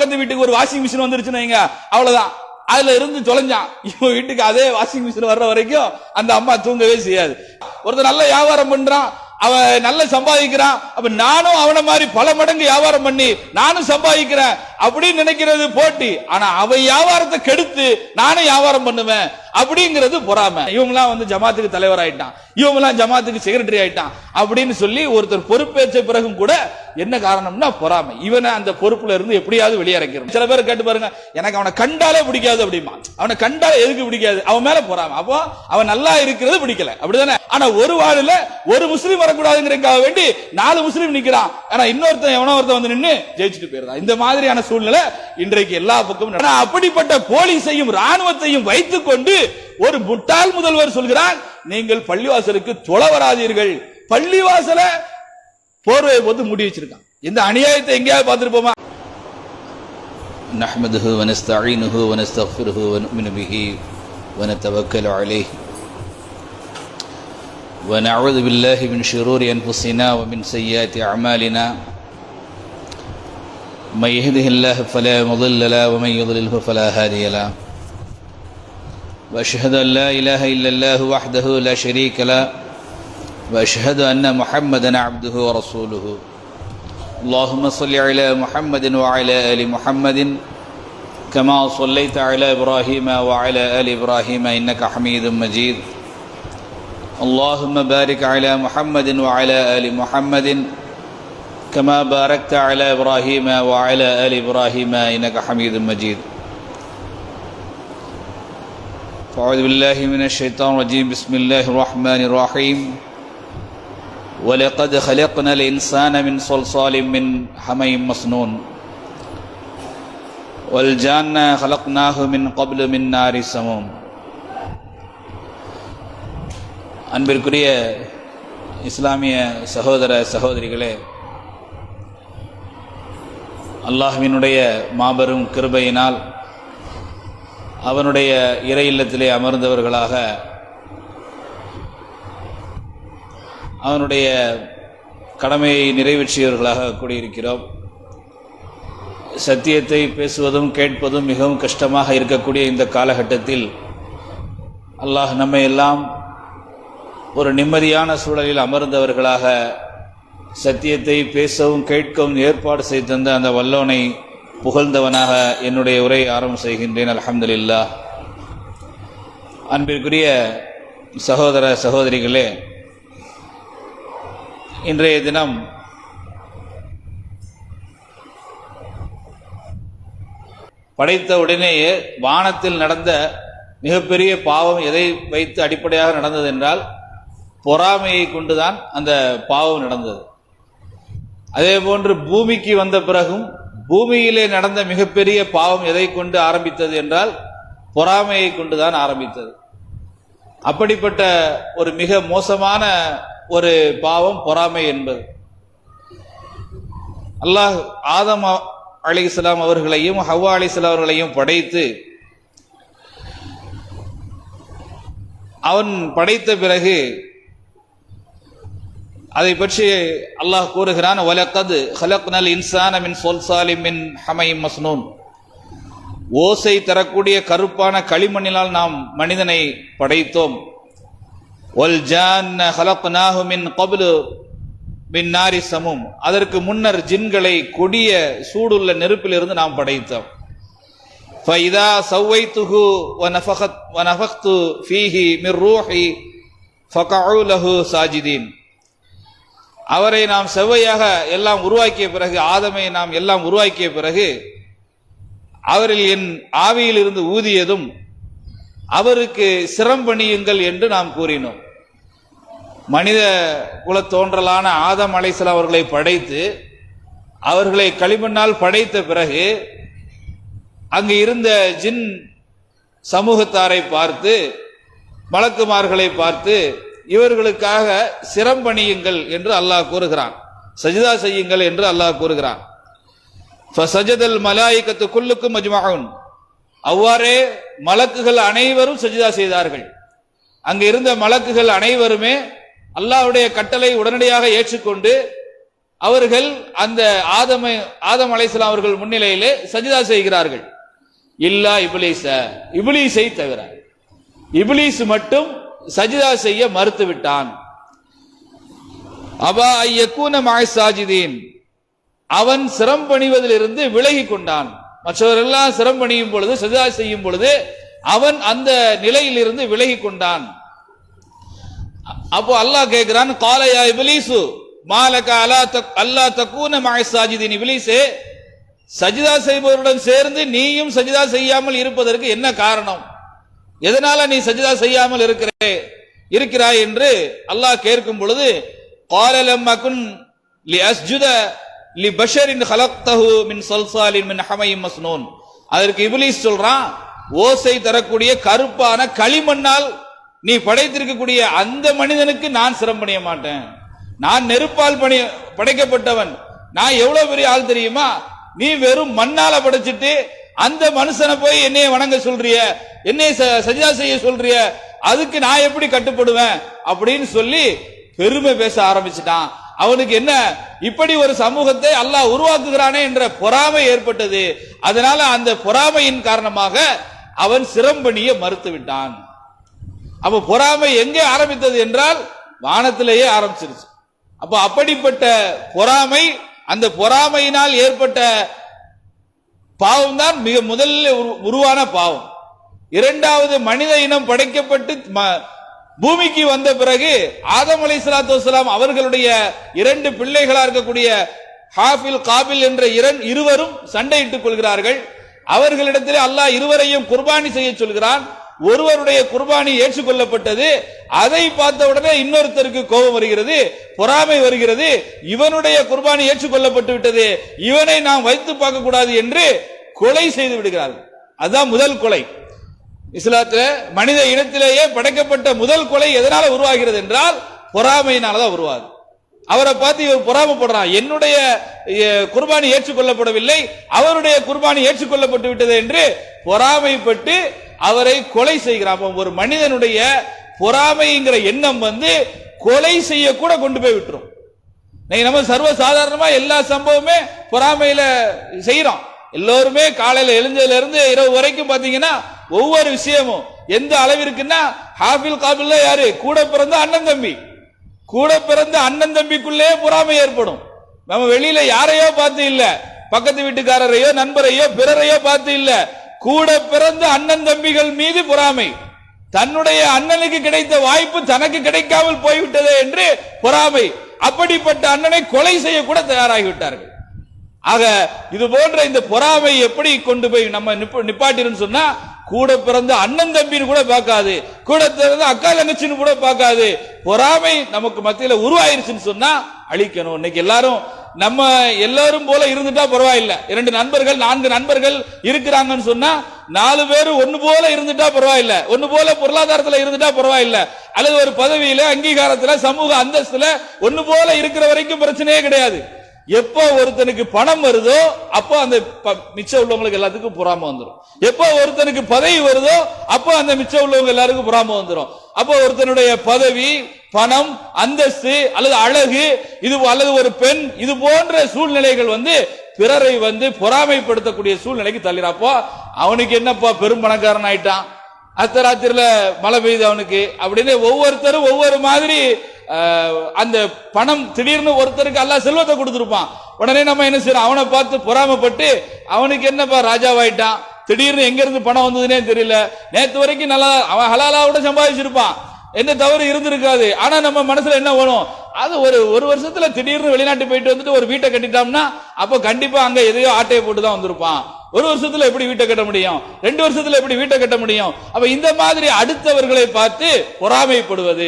பக்கத்து வீட்டுக்கு ஒரு வாஷிங் மிஷின் வந்துருச்சுன்னு வைங்க, அவ்வளவுதான், அதுல இருந்து தொலைஞ்சான். இவன் வீட்டுக்கு அதே வாஷிங் மிஷின் வர்ற வரைக்கும் அந்த அம்மா தூங்கவே செய்யாது. ஒருத்தர் நல்ல வியாபாரம் பண்றான், அவன் நல்ல சம்பாதிக்கிறான், அப்ப நானும் அவனை மாதிரி பல மடங்கு வியாபாரம் பண்ணி நானும் சம்பாதிக்கிறேன் அப்படின்னு நினைக்கிறது போட்டி. ஆனா அவன் வியாபாரத்தை கெடுத்து நானும் வியாபாரம் பண்ணுவேன் அப்படிங்கிறது பொறாமை. இவங்களாம் வந்து ஜமாத்துக்கு தலைவர் ஆயிட்டான், இவங்களாம் ஜமாத்துக்கு செக்ரட்டரி ஆயிட்டான் அப்படின்னு சொல்லி ஒருத்தர் பொறுப்பேற்ற பிறகும் கூட என்ன காரணம்னா பொறாமை. இவனை அந்த பொறுப்புல இருந்து எப்படியாவது வெளியேறக்கிறோம். சில பேர் கேட்டு பாருங்க, எனக்கு அவனை கண்டாலே பிடிக்காது அப்படிமா. அவனை கண்டாலே எதுக்கு பிடிக்காது? அவன் மேல பொறாமை. அப்போ அவன் நல்லா இருக்கிறது பிடிக்கல, அப்படிதானே? ஆனா ஒரு வார்டுல ஒரு முஸ்லீம் வரக்கூடாதுங்கிறதுக்காக வேண்டி 4 முஸ்லீம் நிக்கிறான், ஆனா இன்னொருத்தன் எவனோ ஒருத்தன் வந்து நின்று ஜெயிச்சுட்டு போயிருந்தான். இந்த மாதிரியான சூழ்நிலை இன்றைக்கு எல்லா பக்கமும். அப்படிப்பட்ட போலீஸையும் ராணுவத்தையும் வைத்துக் கொண்டு ஒரு முட்டாள் முதல்வர் சொல்கிறான், நீங்கள் பள்ளிவாசலுக்கு தொழ வராதீர்கள். பள்ளிவாசல போர்வை போட்டு மூடி வச்சிருக்கான். இந்த அநியாயத்தை எங்கேயாவது பார்த்திருப்போமா? நஹ்மதுஹு வ நஸ்தஈனுஹு வ நஸ்தக்ஃபிருஹு வ நு'மினு பிஹி வ நதவக்கலு அலைஹி வ நஅஊது பில்லாஹி மின் ஷுரூரி அன்ஃபுஸினா வ மின் ஸய்யிஆத்தி அஅமாலினா من يهده الله فلا مضل له ومن يضلله فلا هادي له وأشهد أن لا إله إلا الله وحده لا شريك له وأشهد أن محمدا عبده ورسوله اللهم صل على محمد وعلى آل محمد كما صليت على إبراهيم وعلى آل إبراهيم إنك حميد مجيد اللهم بارك على محمد وعلى آل محمد كما باركت على إبراهيم وعلى آل إبراهيم إنك حميد مجيد أعوذ بالله من الشيطان الرجيم بسم الله الرحمن الرحيم ولقد خلقنا الإنسان من صلصال من حمإ مسنون والجان خلقناه من قبل من نار السموم. அன்பிற்குரிய இஸ்லாமிய சகோதர சகோதரிகளே, அல்லாஹ்வினுடைய மாபெரும் கிருபையினால் அவனுடைய இறை இல்லத்திலே அமர்ந்தவர்களாக அவனுடைய கடமையை நிறைவேற்றியவர்களாக கூடியிருக்கிறோம். சத்தியத்தை பேசுவதும் கேட்பதும் மிகவும் கஷ்டமாக இருக்கக்கூடிய இந்த காலகட்டத்தில் அல்லாஹ் நம்மை எல்லாம் ஒரு நிம்மதியான சூழலில் அமர்ந்தவர்களாக சத்தியத்தை பேசவும் கேட்கவும் ஏற்பாடு செய்து தந்த அந்த வல்லோனை புகழ்ந்தவனாக என்னுடைய உரையை ஆரம்பம் செய்கின்றேன். அல்ஹம்துலில்லாஹ். அன்பிற்குரிய சகோதர சகோதரிகளே, இன்றைய தினம் படைத்த உடனேயே வானத்தில் நடந்த மிகப்பெரிய பாவம் எதை வைத்து அடிப்படையாக நடந்தது என்றால் பொறாமையை கொண்டுதான் அந்த பாவம் நடந்தது. அதே போன்று பூமிக்கு வந்த பிறகும் பூமியிலே நடந்த மிகப்பெரிய பாவம் எதை கொண்டு ஆரம்பித்தது என்றால் பொறாமையை கொண்டுதான் ஆரம்பித்தது. அப்படிப்பட்ட ஒரு மிக மோசமான ஒரு பாவம் பொறாமை என்பது. அல்லாஹ் ஆதம் அலைஹிஸ்ஸலாம் அவர்களையும் ஹவ்வா அலைஹிஸ்ஸலாம் அவர்களையும் படைத்து அவன் படைத்த பிறகு அதை பற்றி அல்லாஹ் கூறுகிறான், வலக்கது ஹலக்னல் இன்சான மின் சொல்சாலிம் மின் ஹமை மஸ்னூன். ஓசை தரக்கூடிய கருப்பான களிமண்ணினால் நாம் மனிதனை படைத்தோம். ஒல் ஜான்ன ஹலக்னாஹு மின் கப்லு மின் நாரி சமும். அதற்கு முன்னர் ஜின்களை கொடிய சூடுள்ள நெருப்பிலிருந்து நாம் படைத்தோம். ஃபைதா சவ்வைத்துஹு வனஃபக்து ஃபீஹி மிர் ரூஹி ஃபகஉ லஹு சாஜிதீன். அவரை நாம் செவ்வையாக எல்லாம் உருவாக்கிய பிறகு, ஆதமை நாம் எல்லாம் உருவாக்கிய பிறகு அவரில் என் ஆவியில் இருந்து ஊதியதும் அவருக்கு சிரம்பணியுங்கள் என்று நாம் கூறினோம். மனித குல தோன்றலான ஆதம் அலைஹிஸ்ஸலாம் அவர்களை படைத்து அவர்களை களிமண்ணால் படைத்த பிறகு அங்கு இருந்த ஜின் சமூகத்தாரை பார்த்து, மலக்குமார்களை பார்த்து, இவர்களுக்காக சிரம்பணியுங்கள் என்று அல்லாஹ் கூறுகிறான், சஜிதா செய்யுங்கள் என்று அல்லாஹ் கூறுகிறான். ஃபஸஜதல் மலாயிகத்து குல்லுக்கும் அஜ்மஊன். அவ்வாறே மலக்குகள் அனைவரும் சஜிதா செய்தார்கள். அங்கு இருந்த மலக்குகள் அனைவருமே அல்லாஹ்வுடைய கட்டளை உடனடியாக ஏற்றுக்கொண்டு அவர்கள் அந்த ஆதம் அலைஹிஸ்ஸலாம் அவர்கள் முன்னிலையிலே சஜிதா செய்கிறார்கள். இல்லா இப்லீஸை தவிர. இப்லீஸ் மட்டும் சஜிதா செய்ய மறுத்து விட்டான். அபா ஐயக்கூன மஅஸ்ஸாஜிதீன், அவன் சிரம் பணிவதிலிருந்து விலகி கொண்டான். மற்றவரெல்லாம் சிரம் பணியும் பொழுது, சஜிதா செய்யும் பொழுது அவன் அந்த நிலையிலிருந்து விலகி கொண்டான். அப்போ அல்லாஹ் கேட்கிறான், கால யா இப்லீசு மாலக அல்லா தக்கூன மஅஸ்ஸாஜிதீன், இப்லீஸே சஜிதா செய்பவருடன் சேர்ந்து நீயும் சஜிதா செய்யாமல் இருப்பதற்கு என்ன காரணம்? எதனால நீ சஜிதா செய்யாமல் இருக்கிறாய் என்று அல்லாஹ் கேட்கும் பொழுது, قال لم أكن لأسجد لبشر خلقته من صلصال من حمإ مسنون. அதற்கு இப்லீஸ் சொல்றான், ஓசை தரக்கூடிய கருப்பான களிமண்ணால் நீ படைத்திருக்கக்கூடிய அந்த மனிதனுக்கு நான் சிரம் பணிய மாட்டேன். நான் நெருப்பால் படைக்கப்பட்டவன். நான் எவ்வளவு பெரிய ஆள் தெரியுமா? நீ வெறும் மண்ணால படைச்சிட்டு அந்த மனுஷனை போய் என்னைய வணங்க சொல்றிய, என்னைய சஜிதா செய்ய சொல்றிய, அதுக்கு நான் எப்படி கட்டுப்படுவேன் அப்படின்னு சொல்லி பெருமை பேச ஆரம்பிச்சிட்டான். அவனுக்கு என்ன இப்படி ஒரு சமூகத்தை அல்லாஹ் உருவாக்குகிறானே என்ற பொறாமை ஏற்பட்டது. அதனால அந்த பொறாமையின் காரணமாக அவன் சிரம் பணிய மறுத்து விட்டான். அப்ப பொறாமை எங்கே ஆரம்பித்தது என்றால் வானத்திலேயே ஆரம்பிச்சிருச்சு. அப்ப அப்படிப்பட்ட பொறாமை, அந்த பொறாமையினால் ஏற்பட்ட பாவம் தான் மிக முதல்ல உருவான பாவம். இரண்டாவது, மனித இனம் படைக்கப்பட்டு பூமிக்கு வந்த பிறகு ஆதம் அலைஹிஸ்ஸலாத்து வஸ்ஸலாம் அவர்களுடைய இரண்டு பிள்ளைகளா இருக்கக்கூடிய ஹாபில் காபில் என்ற இருவரும் சண்டையிட்டுக் கொள்கிறார்கள். அவர்களிடத்தில் அல்லாஹ் இருவரையும் குர்பானி செய்ய சொல்கிறான். ஒருவருடைய குர்பானி ஏற்றுக்கொள்ளப்பட்டது. அதை பார்த்த உடனே இன்னொருத்தருக்கு கோபம் வருகிறது, பொறாமை வருகிறது. இவனுடைய குர்பானி ஏற்றுக்கொள்ளப்பட்டு விட்டது, இவனை நாம் வைத்து பார்க்க கூடாது என்று கொலை செய்து விடுகிறார்கள். அதுதான் முதல் கொலை. இஸ்லாத்துல மனித இனத்திலேயே படைக்கப்பட்ட முதல் கொலை எதனால உருவாகிறது என்றால் பொறாமையினாலதான் உருவாது. அவரை பார்த்து இவர் பொறாமைப்படுறான், என்னுடைய குர்பானி ஏற்றுக்கொள்ளப்படவில்லை, அவருடைய குர்பானி ஏற்றுக்கொள்ளப்பட்டு விட்டது என்று பொறாமைப்பட்டு அவரை கொலை செய்கிறான். ஒரு மனிதனுடைய பொறாமைங்கிற எண்ணம் கொலை செய்ய கூட கொண்டு போய் விட்டுரும். நம்ம சர்வ சாதாரணமா எல்லா சம்பவமே பொறாமையில செய்யறோம். எல்லோருமே காலையில எழுந்ததுல இருந்து இரவு வரைக்கும் பாத்தீங்கன்னா ஒவ்வொரு விஷயமும் எந்த அளவிற்குன்னா, ஹாபில் காபில் யாரு? கூட பிறந்த அண்ணன் தம்பி. கூட பிறந்த அண்ணன் தம்பிக்குள்ளே பொறாமை ஏற்படும். நம்ம வெளியில யாரையோ பார்த்து இல்ல, பக்கத்து வீட்டுக்காரரையோ நண்பரையோ பிறரையோ பார்த்து இல்ல, கூட பிறந்த அண்ணன் தம்பிகள் மீது பொறாமை. தன்னுடைய அண்ணனுக்கு கிடைத்த வாய்ப்பு தனக்கு கிடைக்காமல் போய்விட்டதே என்று பொறாமை. அப்படிப்பட்ட அண்ணனை கொலை செய்ய கூட தயாராகிவிட்டார்கள். ஆக இது போன்ற இந்த பொறாமை எப்படி கொண்டு போய் நம்ம நிப்பாட்டின்னு சொன்னா, கூட பிறந்த அண்ணன் தம்பின்னு கூட பார்க்காது, கூட பிறந்த அக்கா தங்கச்சின்னு கூட பார்க்காது. பொறாமை நமக்கு மத்தியில உருவாயிருச்சுன்னு சொன்னா அழிக்கணும். இன்னைக்கு நம்ம எல்லாரும் போல இருந்துட்டா பரவாயில்லை. 2 நண்பர்கள் 4 நண்பர்கள் இருக்கிறாங்கன்னு சொன்னா 4 பேர் ஒன்னு போல இருந்துட்டா பரவாயில்லை, ஒன்னு போல பொருளாதாரத்துல இருந்துட்டா பரவாயில்லை, அல்லது ஒரு பதவியில அங்கீகாரத்துல சமூக அந்தஸ்துல ஒன்னு போல இருக்கிற வரைக்கும் பிரச்சனையே கிடையாது. எப்போ ஒருத்தனுக்கு பணம் வருதோ அப்போ அந்த மிச்சம் உள்ளவங்களுக்கு எல்லாத்துக்கும் பொறாமை வந்துடும். எப்போ ஒருத்தனுக்கு பதவி வருதோ அப்போ அந்த மிச்சம் உள்ளவங்க எல்லாருக்கும் பொறாமை வந்துடும். அப்போ ஒருத்தனுடைய பதவி, பணம், அந்தஸ்து அல்லது அழகு, இது அல்லது ஒரு பெண், இது போன்ற சூழ்நிலைகள் பிறரை பொறாமைப்படுத்தக்கூடிய சூழ்நிலைக்கு தள்ளிறாப்போ அவனுக்கு என்னப்பா பெரும் பணக்காரன் ஆயிட்டான், அர்த்தராத்திரில மழை பெய்யுது அவனுக்கு அப்படின்னு ஒவ்வொருத்தரும் ஒவ்வொரு மாதிரி அந்த பணம் திடீர்னு ஒருத்தருக்கு அல்லாஹ் செல்வத்தை கொடுத்திருப்பான். உடனே நம்ம என்ன செய்யறோம், அவனை பார்த்து பொறாமைப்பட்டு அவனுக்கு என்னப்பா ராஜாவாயிட்டான், திடீர்னு எங்க இருந்து பணம் வந்ததுன்னே தெரியல, நேத்து வரைக்கும் நல்லா அவன் ஹலாலாவோட சம்பாதிச்சிருப்பான், என்ன தவறு இருந்திருக்காது. ஆனா நம்ம மனசுல என்ன வேணும், அது ஒரு வருஷத்துல திடீர்னு வெளிநாட்டு போயிட்டு ஒரு வீட்டை கட்டிட்டோம்னா அப்ப கண்டிப்பா அங்க எதையோ ஆட்டையை போட்டுதான் வந்திருப்பான். ஒரு வருஷத்துல எப்படி வீட்டை கட்ட முடியும், 2 வருஷத்துல எப்படி வீட்டை கட்ட முடியும்? அப்ப இந்த மாதிரி அடுத்தவர்களை பார்த்து பொறாமைப்படுவது,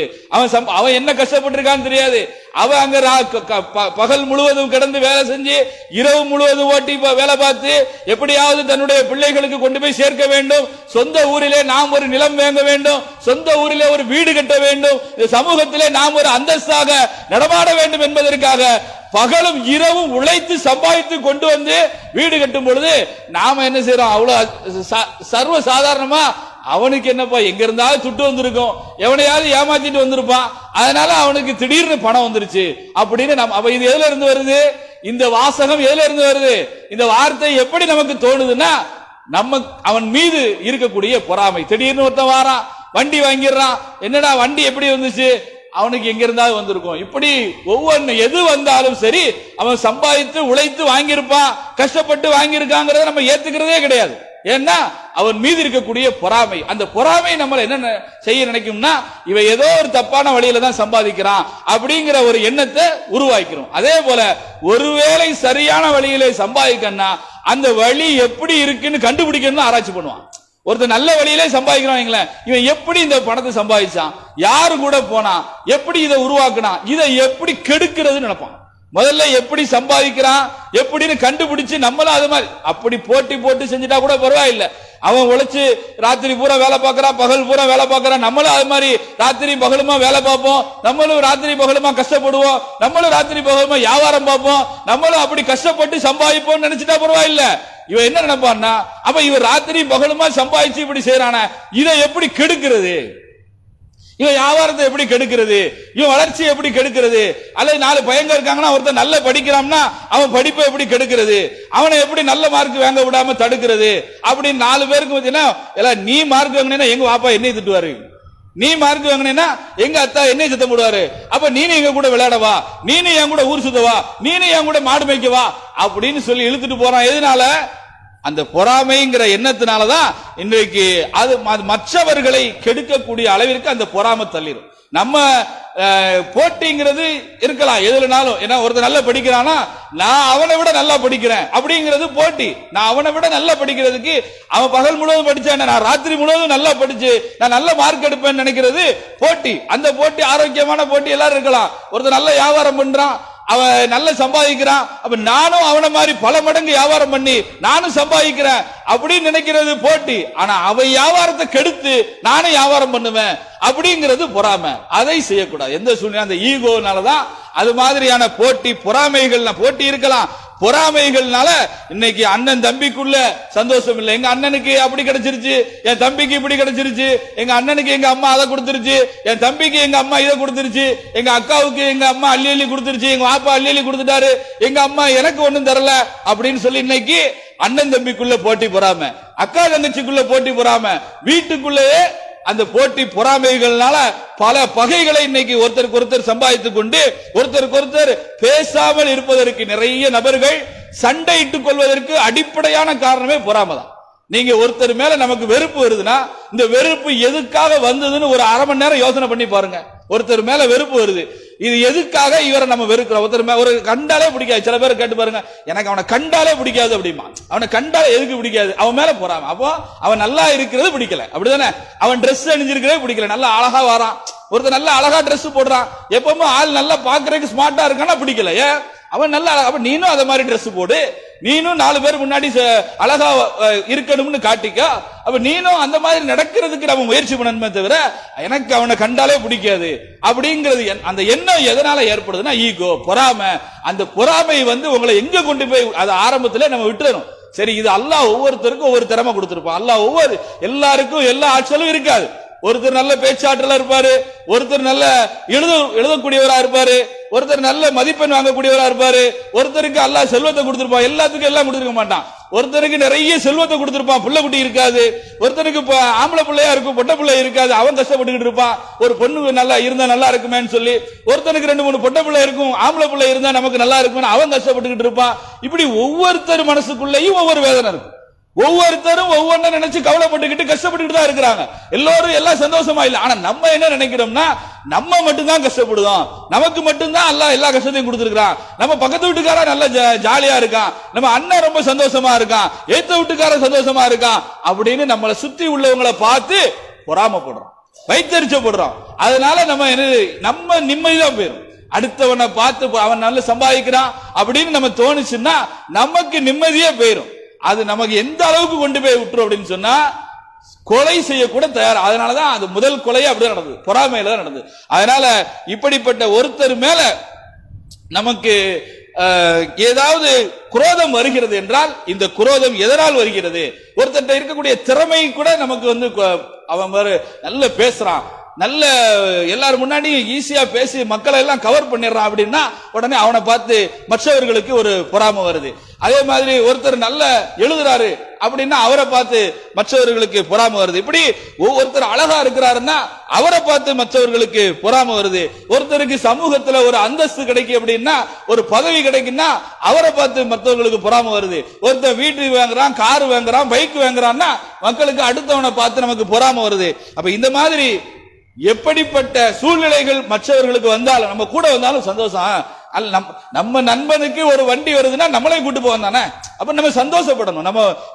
அவன் என்ன கஷ்டப்பட்டிருக்கான்னு தெரியாது, அவன் அங்க பகல் முழுவதும் கிடந்து வேலை செஞ்சு இரவு முழுவதும் ஓட்டி வேலை பார்த்து எப்படியாவது தன்னுடைய பிள்ளைகளுக்கு கொண்டு போய் சேர்க்க வேண்டும், சொந்த ஊரிலே நாம் ஒரு நிலம் வாங்க வேண்டும், சொந்த ஊரிலே ஒரு வீடு கட்ட வேண்டும், சமூகத்திலே நாம் ஒரு அந்தஸ்தாக நடமாட வேண்டும் என்பதற்காக பகலும் இரவும் உழைத்து சம்பாதித்து கொண்டு வீடு கட்டும் பொழுது நாம என்ன செய்யறோம், அவ்வளவு சர்வ சாதாரணமா அவனுக்கு என்னப்பா எங்க இருந்தாலும் துட்டு வந்திருக்கும், எவனையாவது ஏமாத்திட்டு வந்திருப்பான், அதனால அவனுக்கு திடீர்னு பணம் வந்துருச்சு அப்படின்னு அப்ப இது எதுல இருந்து வருது? இந்த வாசகம் எதுல இருந்து வருது? இந்த வார்த்தை எப்படி நமக்கு தோணுதுன்னா அவன் மீது இருக்கக்கூடிய பொறாமை. திடீர்னு ஒருத்தன் வாரான், வண்டி வாங்கிடுறான், என்னடா வண்டி எப்படி வந்துச்சு, அவனுக்கு எங்க இருந்தாலும் வந்திருக்கும். இப்படி ஒவ்வொன்னு எது வந்தாலும் சரி அவன் சம்பாதித்து உழைத்து வாங்கியிருப்பான், கஷ்டப்பட்டு வாங்கியிருக்காங்கிறத நம்ம ஏத்துக்கிறதே கிடையாது. ஏன்னா அவன் மீது இருக்கக்கூடிய பொறாமை. அந்த பொறாமை நம்மள என்ன செய்ய நினைக்கும்னா இவன் ஏதோ ஒரு தப்பான வழியில தான் சம்பாதிக்கிறான் அப்படிங்கிற ஒரு எண்ணத்தை உருவாக்கிறோம். அதே போல ஒருவேளை சரியான வழியில சம்பாதிக்கணும்னா அந்த வழி எப்படி இருக்குன்னு கண்டுபிடிக்கணும்னு ஆராய்ச்சி பண்ணுவான். ஒருத்தர் நல்ல வழியிலே சம்பாதிக்கிறான், இவன் எப்படி இந்த பணத்தை சம்பாதிச்சான், யாரு கூட போனான், எப்படி இதை உருவாக்குனான், இதை எப்படி கெடுக்கிறது நினைப்பான். முதல்ல எப்படி சம்பாதிக்கிறான் எப்படின்னு கண்டுபிடிச்சு நம்மளும் அது மாதிரி அப்படி போட்டி போட்டு செஞ்சுட்டா கூட பரவாயில்லை. அவன் உழைச்சு ராத்திரி பூரா வேலை பார்க்கறான், பகல் பூரா வேலை பார்க்கறான், நம்மளும் அது மாதிரி ராத்திரி பகலுமா வேலை பார்ப்போம், நம்மளும் ராத்திரி பகலுமா கஷ்டப்படுவோம், நம்மளும் ராத்திரி பகலுமா வியாபாரம் பார்ப்போம், நம்மளும் அப்படி கஷ்டப்பட்டு சம்பாதிப்போம் நினைச்சிட்டா பரவாயில்லை. இவன் என்ன நினைப்பான்னா அப்ப இவன் ராத்திரி பகலுமா சம்பாதிச்சு இப்படி செய்யறான, இதை எப்படி கெடுக்கிறது, இவன் வியாபாரத்தை எப்படி கெடுக்கிறது, இவன் வளர்ச்சியை எப்படி கெடுக்கிறது, அல்லது 4 பையங்க இருக்காங்கன்னா ஒருத்தர் நல்ல படிக்கிறான்னா அவன் படிப்பை எப்படி கெடுக்கிறது, அவனை எப்படி நல்ல மார்க் வாங்க விடாம தடுக்கிறது அப்படின்னு 4 பேருக்கு பார்த்தீங்கன்னா நீ மார்க் வாங்கினா எங்க வாப்பா என்னை திட்டுவாரு, நீ மார்க் வாங்கினா எங்க அத்தா என்னை சத்தம் போடுவாரு, அப்ப நீனு எங்க கூட விளையாடவா, நீனு என் கூட ஊர் சுத்தவா, நீனு என் கூட மாடு மேய்க்கவா அப்படின்னு சொல்லி இழுத்துட்டு போறான். எதனால? அந்த பொறாமைங்கிற எண்ணத்தினாலதான் இன்றைக்கு அது மற்றவர்களை கெடுக்கக்கூடிய அளவிற்கு அந்த பொறாமை தள்ளிடும். நம்ம போட்டிங்கிறது இருக்கலாம் எதுலனாலும். ஏன்னா ஒருத்தர் நல்லா படிக்கிறானா நான் அவனை விட நல்லா படிக்கிறேன் அப்படிங்கிறது போட்டி. நான் அவனை விட நல்லா படிக்கிறதுக்கு அவன் பகல் முழுவதும் படிச்சேன், நான் ராத்திரி முழுவதும் நல்லா படிச்சு நான் நல்ல மார்க் எடுப்பேன்னு நினைக்கிறது போட்டி. அந்த போட்டி ஆரோக்கியமான போட்டி எல்லாரும் இருக்கலாம். ஒருத்தர் நல்ல வியாபாரம் பண்றான், அவன் நல்ல சம்பாதிக்கிறான், அப்ப நானும் அவனை மாதிரி பல மடங்கு வியாபாரம் பண்ணி நானும் சம்பாதிக்கிறேன் அப்படின்னு நினைக்கிறது போட்டி. ஆனா அவன் வியாபாரத்தை கெடுத்து நானும் வியாபாரம் பண்ணுவேன் அப்படிங்கிறது பொறாமை. அதை செய்யக்கூடாது எந்த சூழ்நிலை. அந்த ஈகோனாலதான் அது மாதிரியான போட்டி பொறாமைகள் போட்டி இருக்கலாம். பொறாமைகள்னால இன்னைக்கு அண்ணன் தம்பிக்குள்ள சந்தோஷம் இல்லை. எங்க அண்ணனுக்கு அப்படி கிடைச்சிருச்சு, என் தம்பிக்கு இப்படி கிடைச்சிருச்சு, எங்க அண்ணனுக்கு எங்க அம்மா அதை கொடுத்துருச்சு, என் தம்பிக்கு எங்க அம்மா இதை கொடுத்துருச்சு, எங்க அக்காவுக்கு எங்க அம்மா அள்ளி அள்ளி கொடுத்துருச்சு, எங்க அப்பா அள்ளி அள்ளி கொடுத்துட்டாரு, எங்க அம்மா எனக்கு ஒண்ணும் தரல அப்படின்னு சொல்லி இன்னைக்கு அண்ணன் தம்பிக்குள்ள போட்டி பொறாம, அக்கா தங்கச்சிக்குள்ள போட்டி பொறாம, வீட்டுக்குள்ளேயே அந்த போட்டி பொறாமைகள்னால பல பகைகளை இன்னைக்கு ஒருத்தருக்கு ஒருத்தர் சம்பாதித்துக் கொண்டு ஒருத்தருக்கு ஒருத்தர் பேசாமல் இருப்பதற்கு நிறைய நபர்கள் சண்டையிட்டுக் கொள்வதற்கு அடிப்படையான காரணமே பொறாமை தான். நீங்க ஒருத்தர் மேல நமக்கு வெறுப்பு வருதுன்னா இந்த வெறுப்பு எதுக்காக வந்ததுன்னு ஒரு அரை மணி நேரம் யோசனை பண்ணி பாருங்க. ஒருத்தர் மேல வெறுப்பு வருது, இது எதுக்காக இவரை நம்ம வெறுக்கிறோம்? ஒருத்தர் ஒரு கண்டாலே பிடிக்காது. சில பேர் கேட்டு பாருங்க, எனக்கு அவனை கண்டாலே பிடிக்காது அப்படிமா. அவனை கண்டாலே எதுக்கு பிடிக்காது? அவன் மேல போறாம. அப்போ அவன் நல்லா இருக்கிறது பிடிக்கல, அப்படிதானே? அவன் ட்ரெஸ் அணிஞ்சிருக்கிறதே பிடிக்கல, நல்லா அழகா வரான். ஒருத்தர் நல்லா அழகா ட்ரெஸ் போடுறான், எப்பவுமே ஆள் நல்லா பாக்குறதுக்கு ஸ்மார்ட்டா இருக்கானா பிடிக்கல. ஏன்? அவன் நல்லா அப்ப நீனும் அத மாதிரி ட்ரெஸ் போடு, நீனும் 4 பேர் முன்னாடி அழகா இருக்கணும்னு காட்டிக்க. அப்ப நீனும் அந்த மாதிரி நடக்கிறதுக்கு நம்ம முயற்சி பண்ணணுமே தவிர எனக்கு அவனை கண்டாலே பிடிக்காது அப்படிங்கிறது அந்த எண்ணம் எதனால ஏற்படுதுன்னா ஈகோ, பொறாமை. அந்த பொறாமை உங்களை எங்க கொண்டு போய் அது ஆரம்பத்துல நம்ம விட்டுறணும். சரி, இது அல்லாஹ் ஒவ்வொருத்தருக்கும் ஒவ்வொரு திறமை கொடுத்திருப்பான். அல்லாஹ் எல்லாருக்கும் எல்லா ஆற்றலும் இருக்காது. ஒருத்தர் நல்ல பேச்சாற்றலா இருப்பாரு, ஒருத்தர் நல்ல எழுதக்கூடியவரா இருப்பாரு, ஒருத்தர் நல்ல மதிப்பெண் வாங்கக்கூடியவரா இருப்பாரு, ஒருத்தருக்கு அல்லாஹ் செல்வத்தை கொடுத்திருப்பான். எல்லாத்துக்கும் எல்லாம் கொடுத்திருக்க மாட்டான். ஒருத்தருக்கு நிறைய செல்வத்தை கொடுத்திருப்பான், பிள்ளை குட்டி இருக்காது. ஒருத்தருக்கு ஆம்பளை பிள்ளையா இருக்கும், பொட்டை பிள்ளை இருக்காது, அவன் கஷ்டப்பட்டுக்கிட்டு இருப்பான். ஒரு பொண்ணு நல்லா இருந்தா நல்லா இருக்குமேன்னு சொல்லி ஒருத்தனுக்கு 2-3 பொட்டை பிள்ளை இருக்கும், ஆம்பளை பிள்ளை இருந்தா நமக்கு நல்லா இருக்கும்னு அவன் கஷ்டப்பட்டுக்கிட்டு இருப்பான். இப்படி ஒவ்வொருத்தர் மனசுக்குள்ளேயும் ஒவ்வொரு வேதனை இருக்கும். ஒவ்வொருத்தரும் ஒவ்வொன்றை நினைச்சு கவலைப்பட்டுக்கிட்டு கஷ்டப்பட்டுக்கிட்டு தான் இருக்கிறாங்க. எல்லாரும் எல்லாம் சந்தோஷமா இல்ல. ஆனா நம்ம என்ன நினைக்கிறோம்னா நம்ம மட்டும்தான் கஷ்டப்படுதோம், நமக்கு மட்டும்தான் அல்லாஹ் எல்லா கஷ்டத்தையும் கொடுத்திருக்கான், நம்ம பக்கத்து வீட்டுக்காரன் நல்ல ஜாலியா இருக்கான், நம்ம அண்ணன் ரொம்ப சந்தோஷமா இருக்கான், ஏத்த வீட்டுக்காரன் சந்தோஷமா இருக்கான் அப்படின்னு நம்மளை சுத்தி உள்ளவங்களை பார்த்து பொறாமப்படுறோம், வைத்தறிச்சப்படுறோம். அதனால நம்ம நிம்மதிதான் போயிடும். அடுத்தவனை பார்த்து அவன் நல்ல சம்பாதிக்கிறான் அப்படின்னு நம்ம தோணுச்சுன்னா நமக்கு நிம்மதியே போயிடும். அது நமக்கு எந்த அளவுக்கு கொண்டு போய் விட்டுரும் அப்படின்னு சொன்னா கொலை செய்யக்கூட தயார். அதனாலதான் அது முதல் கொலையே அப்படியே நடந்தது, பொறாமையில தான் நடந்தது. அதனால இப்படிப்பட்ட ஒருத்தர் மேல நமக்கு ஏதாவது குரோதம் வருகிறது என்றால் இந்த குரோதம் எதனால் வருகிறது? ஒருத்தர் இருக்கக்கூடிய திறமை கூட நமக்கு வந்து அவன் நல்ல பேசுறான், நல்ல எல்லாரும் முன்னாடியும் ஈஸியா பேசி மக்களை எல்லாம் கவர் பண்ணிடுறான் அப்படின்னா உடனே அவனை பார்த்து மற்றவர்களுக்கு ஒரு பொறாமை வருது. அதே மாதிரி ஒருத்தர் நல்ல எழுதுறாரு அப்படின்னா அவரை பார்த்து மற்றவர்களுக்கு பொறாமை வருது. இப்படி ஒருத்தர் அழகா இருக்கிறாருன்னா அவரை பார்த்து மற்றவர்களுக்கு பொறாமை வருது. ஒருத்தருக்கு சமூகத்துல ஒரு அந்தஸ்து கிடைக்கும் அப்படின்னா, ஒரு பதவி கிடைக்குன்னா அவரை பார்த்து மற்றவர்களுக்கு பொறாமை வருது. ஒருத்தர் வீட்டு வாங்குறான், கார் வாங்குறான், பைக் வாங்குறான்னா மக்களுக்கு அடுத்தவனை பார்த்து நமக்கு பொறாமை வருது. அப்ப இந்த மாதிரி எப்படிப்பட்ட சூழ்நிலைகள் மற்றவர்களுக்கு வந்தாலும் நம்ம கூட வந்தாலும் சந்தோஷம். நம்ம நண்பனுக்கு ஒரு வண்டி வருதுன்னா நம்மளையும் கூட்டு போவோம் தானே, அப்ப நம்ம சந்தோஷப்படணும்.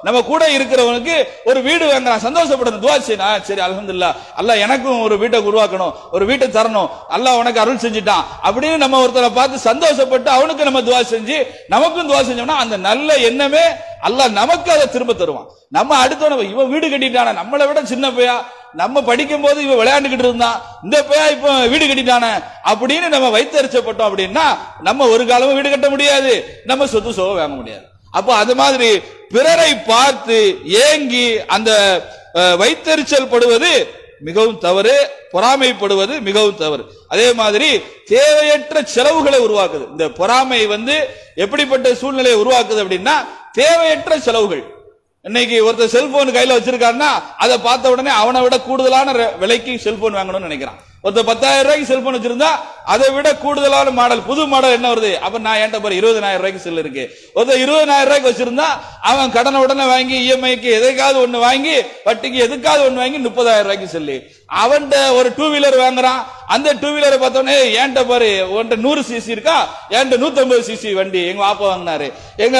நம்ம கூட இருக்கிறவனுக்கு ஒரு வீடு வாங்கலாம், சந்தோஷப்படணும், துவா செய்யணும். சரி அல்ஹம்துலில்லாஹ், அல்லாஹ் எனக்கும் ஒரு வீட்டை உருவாக்கணும், ஒரு வீட்டை தரணும், அல்லாஹ் உனக்கு அருள் செஞ்சுட்டான் அப்படின்னு நம்ம ஒருத்தரை பார்த்து சந்தோஷப்பட்டு அவனுக்கு நம்ம துவா செஞ்சு நமக்கும் துவா செஞ்சோம்னா அந்த நல்ல எண்ணமே அல்லாஹ் நமக்கு அதை திரும்ப தருவான். நம்ம அடுத்தவன இவன் வீடு கட்டிட்டான, நம்மளை விட சின்ன பையா, நம்ம படிக்கும் போது இவன் விளையாண்டுகிட்டு இருந்தான், இந்த பையா இப்ப வீடு கட்டிட்டான அப்படின்னு நம்ம வைத்தறிச்சப்பட்டோம் அப்படின்னா நம்ம ஒரு காலமும் வீடு கட்ட முடியாது, நம்ம சொத்து சோகம் வாங்க முடியாது. அப்போ அது மாதிரி பிறரை பார்த்து ஏங்கி அந்த வைத்தறிச்சல் படுவது மிகவும் தவறு, பொறாமைப்படுவது மிகவும் தவறு. அதே மாதிரி தேவையற்ற செலவுகளை உருவாக்குது. இந்த பொறாமை எப்படிப்பட்ட சூழ்நிலையை உருவாக்குது அப்படின்னா தேவையற்ற செலவுகள். இன்னைக்கு ஒருத்தர் செல்போன் கையில வச்சிருக்காருன்னா அதை பார்த்த உடனே அவனை விட கூடுதலான விலைக்கு செல்போன் வாங்கணும்னு நினைக்கிறான். ஒருத்தர் 10,000 ரூபாய்க்கு செல்போன் வச்சிருந்தா அதை விட கூடுதலான மாடல், புது மாடல் என்ன வருது, அப்ப நான் என்கிட்ட பாரு 20,000 ரூபாய்க்கு செல் இருக்கு. ஒருத்தர் 20,000 ரூபாய்க்கு வச்சிருந்தா அவன் கடனை உடனே வாங்கி இஎம்ஐக்கு எதைக்காவது ஒண்ணு வாங்கி, வட்டிக்கு எதுக்காவது ஒண்ணு வாங்கி 30,000 ரூபாய்க்கு செல்லு. அவன்கிட்ட ஒரு 2 வீலர் வாங்குறான், அந்த 2 வீலரை பார்த்தோன்னே என்கிட்ட பாரு உன்கிட்ட 100 சிசி இருக்கா, என்கிட்ட 150 சிசி வண்டி எங்க வாப்பா வாங்கினாரு, எங்க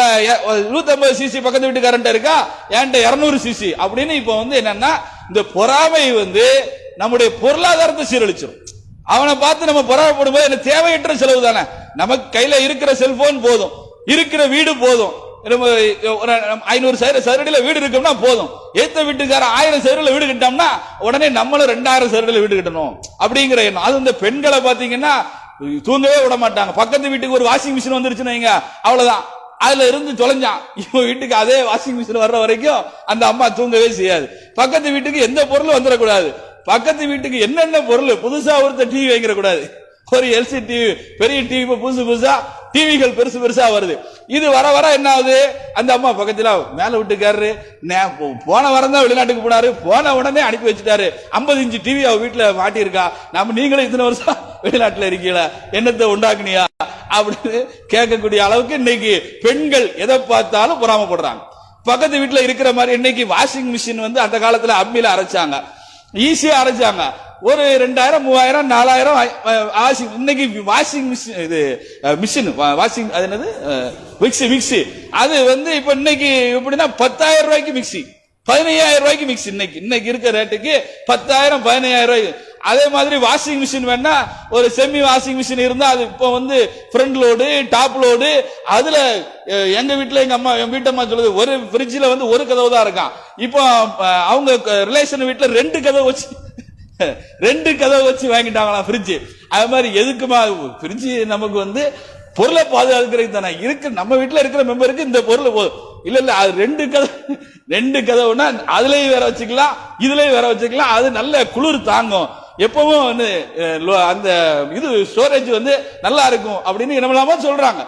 150 சிசி பக்கத்து வீட்டுக்காரன்ட்ட இருக்கா, என்கிட்ட 200 சிசி அப்படின்னு. இப்ப என்னன்னா இந்த பொறாமை நம்முடைய பொருளாதாரத்தை சீரழிச்சிடும். அவனை பார்த்து நம்ம பொறாமைப்படும் போது என்ன தேவையற்ற செலவு தானே. நமக்கு கையில இருக்கிற செல்போன் போதும், இருக்கிற வீடு போதும், 500 சதுரடியில வீடு இருக்கோம்னா போதும். ஏத்த வீட்டுக்கார 1000 சதுரடியில வீடு கட்டோம்னா உடனே நம்மளும் 2000 சதுரடியில வீடு கட்டணும் அப்படிங்கிற எண்ணம். அது இந்த பெண்களை பாத்தீங்கன்னா தூங்கவே விட மாட்டாங்க. பக்கத்து வீட்டுக்கு ஒரு வாஷிங் மிஷின் வந்துருச்சுன்னு அவ்வளவுதான், அதுல இருந்து தொலைஞ்சான். இவன் வீட்டுக்கு அதே வாஷிங் மிஷின் வர்ற வரைக்கும் அந்த அம்மா தூங்கவே செய்யாது. பக்கத்து வீட்டுக்கு எந்த பொருளும் வந்துடக்கூடாது. பக்கத்து வீட்டுக்கு என்னென்ன பொருள், புதுசா ஒருத்தர் டிவி வைக்கிற கூடாது. ஒரு எல்சி டிவி, பெரிய டிவி, புதுசா டிவிகள் பெருசா வருது. இது வர வர என்ன ஆகுது, அந்த அம்மா பக்கத்துல மேல வீட்டுக்காரரு போன வாரம் தான் வெளிநாட்டுக்கு போனாரு, போன உடனே அனுப்பி வச்சுட்டாரு, 50 இன்ச்சு டிவி அவ வீட்டுல மாட்டியிருக்கா, நம்ம நீங்களும் இத்தனை வருஷம் வெளிநாட்டுல இருக்கீங்களா, என்னத்தை உண்டாக்குனியா அப்படின்னு கேட்கக்கூடிய அளவுக்கு இன்னைக்கு பெண்கள் எதை பார்த்தாலும் பொறாமப்படுறாங்க. பக்கத்து வீட்டுல இருக்கிற மாதிரி இன்னைக்கு வாஷிங் மிஷின் அந்த காலத்துல அம்மியில அரைச்சாங்க, ஈஸியா அரைச்சாங்க. ஒரு 2000, 3000, 4000 இன்னைக்கு வாஷிங் மிஷின், இது மிஷின் வாஷிங், அது என்னது மிக்சி, அது இப்ப இன்னைக்கு எப்படின்னா 10,000 ரூபாய்க்கு மிக்சி, 15,000 ரூபாய்க்கு மிக்சி. இன்னைக்கு இருக்க ரேட்டுக்கு 10,000, 15,000 ரூபாய்க்கு. அதே மாதிரி வாஷிங் மிஷின் வேணா ஒரு செமி வாஷிங் மிஷின் இருந்தா அது இப்போ ஃப்ரண்ட் லோடு, டாப் லோடு. அதுல எங்க வீட்டுல என் வீட்டம்மா சொல்லுது ஒரு ஃப்ரிட்ஜ்ல ஒரு கதவு தான் இருக்கான். இப்போ அவங்க ரிலேஷன் வீட்டுல 2 கதவு வச்சு 2 கதவு வச்சு வாங்கிட்டாங்களாம் ஃப்ரிட்ஜ். அது மாதிரி எதுக்குமா ஃப்ரிட்ஜ் நமக்கு பொருளை பாதுகாக்கிறதுக்கு தானே இருக்கு. நம்ம வீட்டுல இருக்கிற மெம்பருக்கு இந்த பொருள் போதும். இல்ல அது 2 கதவுனா அதுலயும் வேற வச்சுக்கலாம், இதுலயும் வேற வச்சுக்கலாம். அது நல்ல குளிர் தாங்கும், எப்பவும் அந்த இது ஸ்டோரேஜ் நல்லா இருக்கும் அப்படின்னு என்னமெல்லாமோ சொல்றாங்க.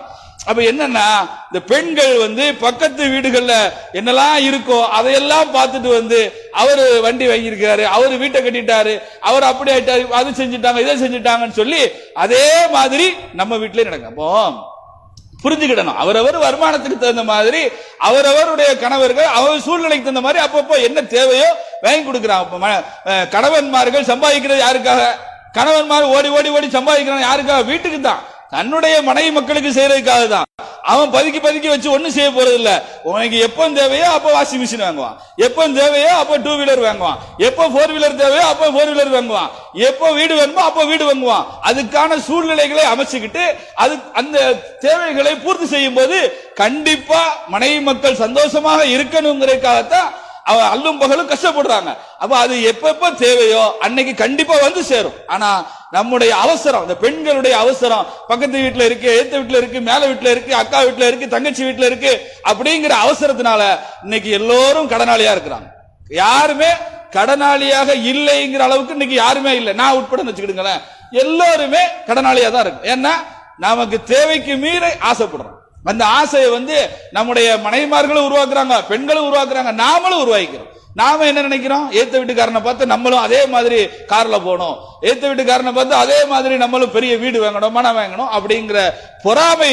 அப்ப என்னன்னா இந்த பெண்கள் பக்கத்து வீடுகள்ல என்னெல்லாம் இருக்கோ அதையெல்லாம் பார்த்துட்டு அவரு வண்டி வாங்கியிருக்காரு, அவரு வீட்டை கட்டிட்டாரு, அவர் அப்படி ஆயிட்டாரு, அது செஞ்சுட்டாங்க, இதை செஞ்சுட்டாங்கன்னு சொல்லி அதே மாதிரி நம்ம வீட்டிலே நடக்கும். அப்போ புரிஞ்சுக்கிடணும், அவரவர் வருமானத்துக்கு தகுந்த மாதிரி அவரவருடைய கணவர்கள் அவர் சூழ்நிலைக்கு தகுந்த மாதிரி அப்பப்போ என்ன தேவையோ வாங்கி கொடுக்கிறாங்க. கணவன்மார்கள் சம்பாதிக்கிறது யாருக்காக? கணவன்மார் ஓடி ஓடி ஓடி சம்பாதிக்கிறாங்க யாருக்காக? வீட்டுக்கு தான், தன்னுடைய மனைவி மக்களுக்கு செய்யறதுக்காக தான். அவன் பதுக்கி வச்சு ஒண்ணும் செய்ய போறது இல்ல. உனக்கு எப்போ தேவையோ அப்ப வாஷிங் மிஷின் வாங்குவான், எப்போ தேவையோ அப்ப 2 வீலர் வாங்குவான், எப்போ 4 வீலர் தேவையோ அப்ப 4 வீலர் வாங்குவான், எப்போ வீடு வேணுமோ அப்ப வீடு வாங்குவான். அதுக்கான சூழ்நிலைகளை அமைச்சுக்கிட்டு அது அந்த தேவைகளை பூர்த்தி செய்யும் போது கண்டிப்பா மனைவி மக்கள் சந்தோஷமாக இருக்கணுங்கிறதுக்காகத்தான் அவன் அல்லும் பகலும் கஷ்டப்படுறாங்க. அப்ப அது எப்ப தேவையோ அன்னைக்கு கண்டிப்பா சேரும். ஆனா நம்முடைய அவசரம், இந்த பெண்களுடைய அவசரம், பக்கத்து வீட்டுல இருக்கு, ஏத்த வீட்டுல இருக்கு, மேல வீட்டுல இருக்கு, அக்கா வீட்டுல இருக்கு, தங்கச்சி வீட்டுல இருக்கு, அப்படிங்கிற அவசரத்தினால இன்னைக்கு எல்லோரும் கடனாளியா இருக்கிறாங்க. யாருமே கடனாளியாக இல்லைங்கிற அளவுக்கு இன்னைக்கு யாருமே இல்லை, நான் உட்பட வச்சுக்கிடுங்களேன். எல்லாருமே கடனாளியா தான் இருக்கு. ஏன்னா நமக்கு தேவைக்கு மீறி ஆசைப்படுறோம். அந்த ஆசையை நம்முடைய மனைவிமார்களும் உருவாக்குறாங்க, பெண்களும் உருவாக்குறாங்க, நாமளும் உருவாக்கிறோம். நாம என்ன நினைக்கிறோம், ஏத்த வீட்டுக்காரனை பார்த்து நம்மளும் அதே மாதிரி கார்ல போகணும், ஏத்த வீட்டுக்காரனை பார்த்து அதே மாதிரி நம்மளும் பெரிய வீடு வாங்கணும், மனம் வாங்கணும் அப்படிங்கிற பொறாமை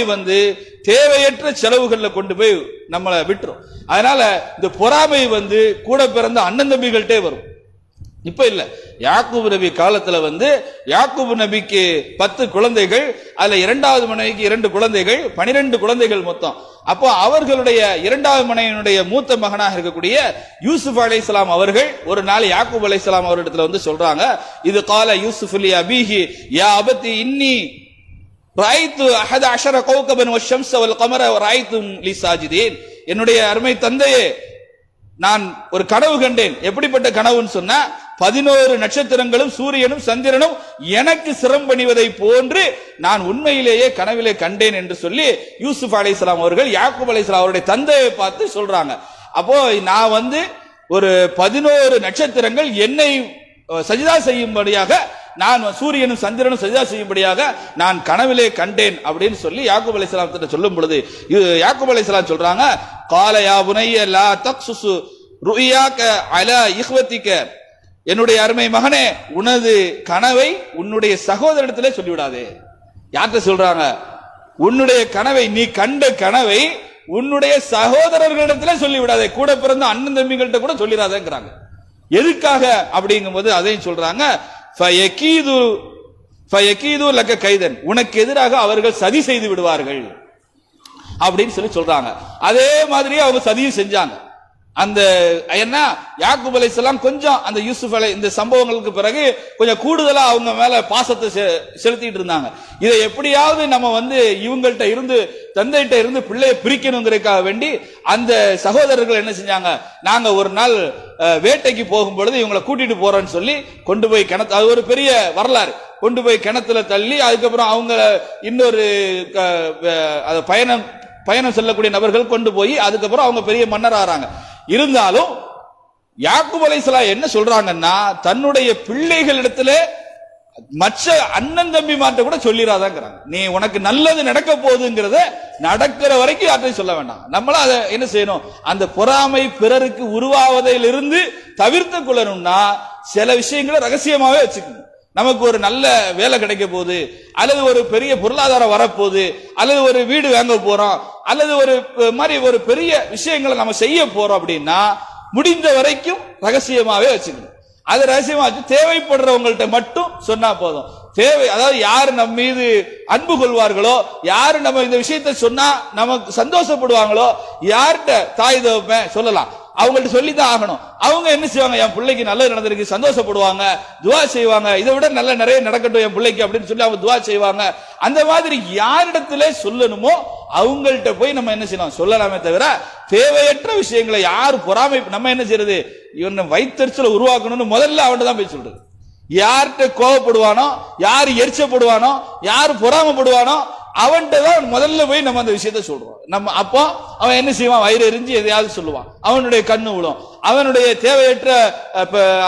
தேவையற்ற செலவுகள்ல கொண்டு போய் நம்மளை விட்டுரும். அதனால இந்த பொறாமை கூட பிறந்த அண்ணன் தம்பிகள்கிட்டே வரும். இப்ப இல்ல, யாக்கூபு நபி காலத்துல யாக்கூபு நபிக்கு 10 குழந்தைகள், அதுல இரண்டாவது மனைவிக்கு 2 குழந்தைகள், 12 குழந்தைகள் மொத்தம். அப்போ அவர்களுடைய இரண்டாவது மனைவியினுடைய மூத்த மகனாக இருக்கக்கூடிய யூசுப் அலைஹிஸ்ஸலாம் அவர்கள் ஒரு நாள் யாக்கூப் அலைஹிஸ்ஸலாம் அவரிடத்துல சொல்றாங்க, இது கால யூசுப் லி அபீஹி யா அபதி இன்னி ரஅய்து 11 கௌகபன் வஷம்ஸ வல் கமர ரஅய்தும் லி சாஜிதீன். என்னுடைய அருமை தந்தையே, நான் ஒரு கனவு கண்டேன். எப்படிப்பட்ட கனவுன்னு சொன்னா, 11 நட்சத்திரங்களும் சூரியனும் சந்திரனும் எனக்கு சிரம் பணிவதை போன்று நான் உண்மையிலேயே கனவிலே கண்டேன் என்று சொல்லி யூசுப் அலைஹிஸ்ஸலாம் அவர்கள் யாக்கூப் அலைஹிஸ்ஸலாம் அவருடைய தந்தையை பார்த்து சொல்றாங்க. அப்போ நான் ஒரு 11 நட்சத்திரங்கள் என்னை சஜிதா செய்யும்படியாக, நான் சூரியனும் சந்திரனும் சஜிதா செய்யும்படியாக நான் கனவிலே கண்டேன் அப்படின்னு சொல்லி யாக்கூப் அலைஹிஸ்ஸலாம் கிட்ட சொல்லும் பொழுது யாக்கூப் அலைஹிஸ்ஸலாம் சொல்றாங்க, கால யா புனைய லா தக்சுசு ருயாக அலா இஹ்வதிக. என்னுடைய அருமை மகனே, உனது கனவை உன்னுடைய சகோதரத்திலே சொல்லிவிடாதே. யார்கிட்ட சொல்றாங்க? உன்னுடைய கனவை, நீ கண்ட கனவை உன்னுடைய சகோதரர்களிடத்திலே சொல்லிவிடாதே, கூட பிறந்த அண்ணன் தம்பிகள்கிட்ட கூட சொல்லிடாதேங்கிறாங்க. எதுக்காக அப்படிங்கும் போது அதையும் சொல்றாங்க, ஃபயகீது லக கைதன், உனக்கு எதிராக அவர்கள் சதி செய்து விடுவார்கள் அப்படின்னு சொல்றாங்க. அதே மாதிரி அவங்க சதியும் செஞ்சாங்க. அந்த என்ன யாக்கூப் அலைஹிஸ்ஸலாம் கொஞ்சம் அந்த யூசுப் இந்த சம்பவங்களுக்கு பிறகு கொஞ்சம் கூடுதலா அவங்க மேல பாசத்தை செலுத்திட்டு இருந்தாங்க. இதை எப்படியாவது நம்ம இவங்கள்ட்ட இருந்து, தந்தைகிட்ட இருந்து பிள்ளையை பிரிக்கணுங்கிறதுக்காக வேண்டி அந்த சகோதரர்கள் என்ன செஞ்சாங்க, நாங்க ஒரு நாள் வேட்டைக்கு போகும் பொழுது இவங்களை கூட்டிட்டு போறோம்னு சொல்லி கொண்டு போய் கிணத்து, அது ஒரு பெரிய வரலாறு, கொண்டு போய் கிணத்துல தள்ளி அதுக்கப்புறம் அவங்க இன்னொரு பயணம் செல்லக்கூடிய நபர்கள் கொண்டு போய் அதுக்கப்புறம் அவங்க பெரிய மன்னர் ஆறாங்க. இருந்தாலும் யாக்கூப் அலைஹிஸ்ஸலாம் என்ன சொல்றாங்கன்னா, தன்னுடைய பிள்ளைகளிடத்துல மற்ற அண்ணன் தம்பி மாட்ட கூட சொல்லிடாதாங்கிறாங்க. நீ உனக்கு நல்லது நடக்க போகுதுங்கிறத நடக்கிற வரைக்கும் யார்ட்டையும் சொல்ல வேண்டாம். நம்மளும் அதை என்ன செய்யணும், அந்த பொறாமை பிறருக்கு உருவாவதிலிருந்து தவிர்த்து கொள்ளணும்னா சில விஷயங்களை ரகசியமாவே வச்சுக்கணும். நமக்கு ஒரு நல்ல வேலை கிடைக்க போகுது, அல்லது ஒரு பெரிய பொருளாதாரம் வரப்போகுது, அல்லது ஒரு வீடு வாங்க போறோம், அல்லது ஒரு மாதிரி ஒரு பெரிய விஷயங்களை நம்ம செய்ய போறோம் அப்படின்னா முடிந்த வரைக்கும் ரகசியமாவே வச்சுக்கணும். அது ரகசியமா வச்சு தேவைப்படுறவங்கள்ட்ட மட்டும் சொன்னா போதும். அதாவது யாரு நம்ம மீது அன்பு கொள்வார்களோ, யாரு நம்ம இந்த விஷயத்தை சொன்னா நமக்கு சந்தோஷப்படுவாங்களோ, யார்கிட்ட தாய் தகப்பன் சொல்லலாம், அவங்கள்ட்ட சொல்லித்தான் ஆகணும். அவங்க என்ன செய்வாங்க, என் பிள்ளைக்கு நல்லது நடந்திருக்கு சந்தோஷப்படுவாங்க, துவா செய்வாங்க, இதை விட நிறைய நடக்கட்டும் என் பிள்ளைக்கு அப்படின்னு சொல்லி அவங்க துவா செய்வாங்க. அந்த மாதிரி யாரிடத்துல சொல்லணுமோ அவங்கள்ட்ட போய் நம்ம என்ன செய்யணும், சொல்லலாமே தவிர தேவையற்ற விஷயங்களை யாரு பொறாமை, நம்ம என்ன செய்யறது, இவனை வைத்தறிச்சல உருவாக்கணும்னு முதல்ல அவன்கிட்ட தான் போய் சொல்றது. யார்கிட்ட கோவப்படுவானோ, யாரு எரிச்சப்படுவானோ, யாரு பொறாமப்படுவானோ அவன்கிட்ட தான் முதல்ல போய் நம்ம அந்த விஷயத்த சொல்றோம். நம்ம அப்போ அவன் என்ன செய்வான், வயிறு எரிஞ்சு எதையாவது சொல்லுவான், அவனுடைய கண்ணு விழும், அவனுடைய தேவையற்ற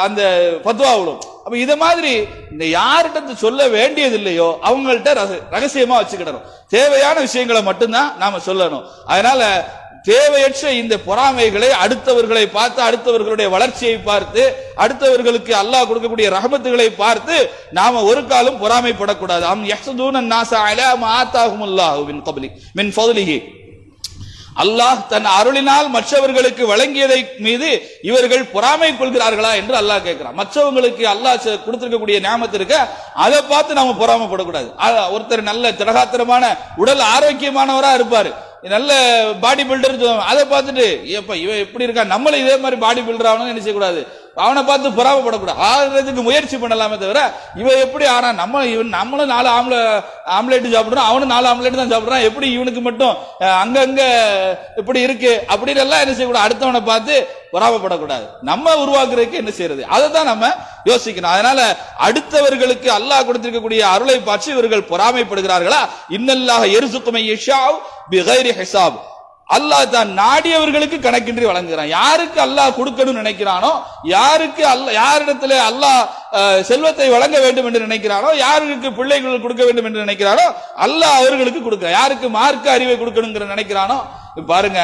அந்த பத்வா விழும். அப்ப இத மாதிரி இந்த யார்கிட்ட சொல்ல வேண்டியது இல்லையோ அவங்கள்ட்ட ரகசியமா வச்சுக்கிடணும். தேவையான விஷயங்களை மட்டும்தான் நாம சொல்லணும். அதனால தேவையற்ற இந்த பொறாமைகளை அடுத்தவர்களை பார்த்து, அடுத்தவர்களுடைய வளர்ச்சியை பார்த்து, அடுத்தவர்களுக்கு அல்லாஹ் கொடுக்கக்கூடிய ரஹமத்துகளை பார்த்து நாம ஒரு காலம் பொறாமைப்படக்கூடாது. அம் யஹ்சுதூன الناس على ما آتاهم الله من فضله. அல்லாஹ் தன் அருளினால் மற்றவர்களுக்கு வழங்கியதை மீது இவர்கள் பொறாமை கொள்கிறார்களா என்று அல்லாஹ் கேட்கிறான். மற்றவங்களுக்கு அல்லாஹ் கொடுத்திருக்கக்கூடிய நியாமத்து இருக்க, அதை பார்த்து நாம பொறாமைப்படக்கூடாது. ஒருத்தர் நல்ல திடகாத்திரமான உடல் ஆரோக்கியமானவரா இருப்பாரு, நல்ல பாடி பில்டர், அதை பார்த்துட்டு இவன் எப்படி இருக்கா, நம்மளும் இதே மாதிரி பாடி பில்டர் ஆகணும்னு என்ன செய்யக்கூடாது, அவனை பார்த்து பொறாமப்படக்கூடாது. ஆகிறதுக்கு முயற்சி பண்ணலாமே தவிர இவன் எப்படி ஆனா நம்மளும் 4 ஆம்லேட் சாப்பிடுறோம், அவனும் 4 ஆம்லேட் தான் சாப்பிடுறான், எப்படி இவனுக்கு மட்டும் அங்கங்க இப்படி இருக்கு அப்படின்னு எல்லாம் என்ன செய்யக்கூடாது, அடுத்தவனை பார்த்து பொறாமப்படக்கூடாது. நம்ம உருவாக்குறதுக்கு என்ன செய்யறது, அதை தான் நம்ம யோசிக்கணும். அதனால அடுத்தவர்களுக்கு அல்லாஹ் கொடுத்திருக்கக்கூடிய அருளை பார்த்து இவர்கள் பொறாமைப்படுகிறார்களா? இன்னல்லாஹ யர்சுகு மன் யஷாஉ பிகைரி ஹிசாப். அல்லாஹ் தான் நாடியவர்களுக்கு கணக்கின்றி வழங்குகிறான். யாருக்கு அல்லாஹ் கொடுக்கணும்னு நினைக்கிறானோ, யாருக்கு யாரிடத்துல அல்லாஹ் செல்வத்தை வழங்க வேண்டும் என்று நினைக்கிறானோ, யாருக்கு பிள்ளைகள் கொடுக்க வேண்டும் என்று நினைக்கிறானோ அல்லாஹ் அவர்களுக்கு கொடுக்கிறான். யாருக்கு மார்க்க அறிவை கொடுக்கணுங்கிற நினைக்கிறானோ, பாருங்க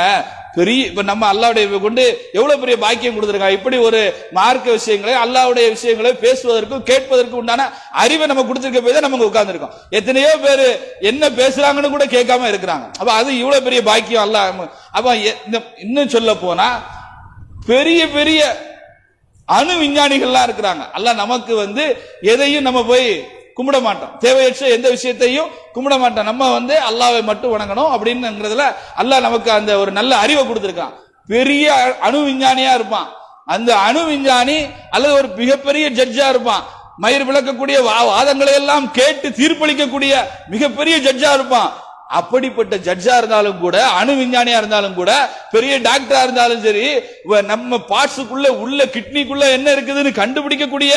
பெரிய இப்ப நம்ம அல்லாஹ்வுடைய கொண்டு எவ்வளவு பெரிய பாக்கியம் கொடுத்திருக்காங்க. இப்படி ஒரு மார்க்க விஷயங்களை அல்லாஹ்வுடைய விஷயங்களை பேசுவதற்கும் கேட்பதற்கும் உண்டான அறிவை நம்ம கொடுத்திருக்க போய் தான் நம்ம உட்கார்ந்து இருக்கோம். எத்தனையோ பேர் என்ன பேசுறாங்கன்னு கூட கேட்காம இருக்கிறாங்க. அப்ப அது இவ்வளவு பெரிய பாக்கியம் அல்லாஹ். அப்ப இன்னும் சொல்ல போனா பெரிய பெரிய அணு விஞ்ஞானிகள்லாம் இருக்கிறாங்க. அல்லாஹ் நமக்கு எதையும் நம்ம போய் கும்பிட மாட்டோம், தேவையற்ற எந்த விஷயத்தையும் கும்பிட மாட்டோம். நம்ம அல்லாஹ்வை மட்டும் வணங்கணும் அப்படின்னுங்கிறதுல அல்லாஹ் நமக்கு அந்த ஒரு நல்ல அறிவை கொடுத்திருக்கான். பெரிய அணு விஞ்ஞானியா இருப்பான், அந்த அணு விஞ்ஞானி அல்லது ஒரு மிகப்பெரிய ஜட்ஜா இருப்பான், மயிர் விளக்கக்கூடிய வாதங்களை எல்லாம் கேட்டு தீர்ப்பளிக்கக்கூடிய மிகப்பெரிய ஜட்ஜா இருப்பான். அப்படிப்பட்ட ஜட்ஜா இருந்தாலும் கூட, அணு விஞ்ஞானியா இருந்தாலும் கூட, பெரிய டாக்டரா இருந்தாலும் சரி, நம்ம பார்ட்ஸுக்குள்ள உள்ள கிட்னிக்குள்ள என்ன இருக்குதுன்னு கண்டுபிடிக்கக்கூடிய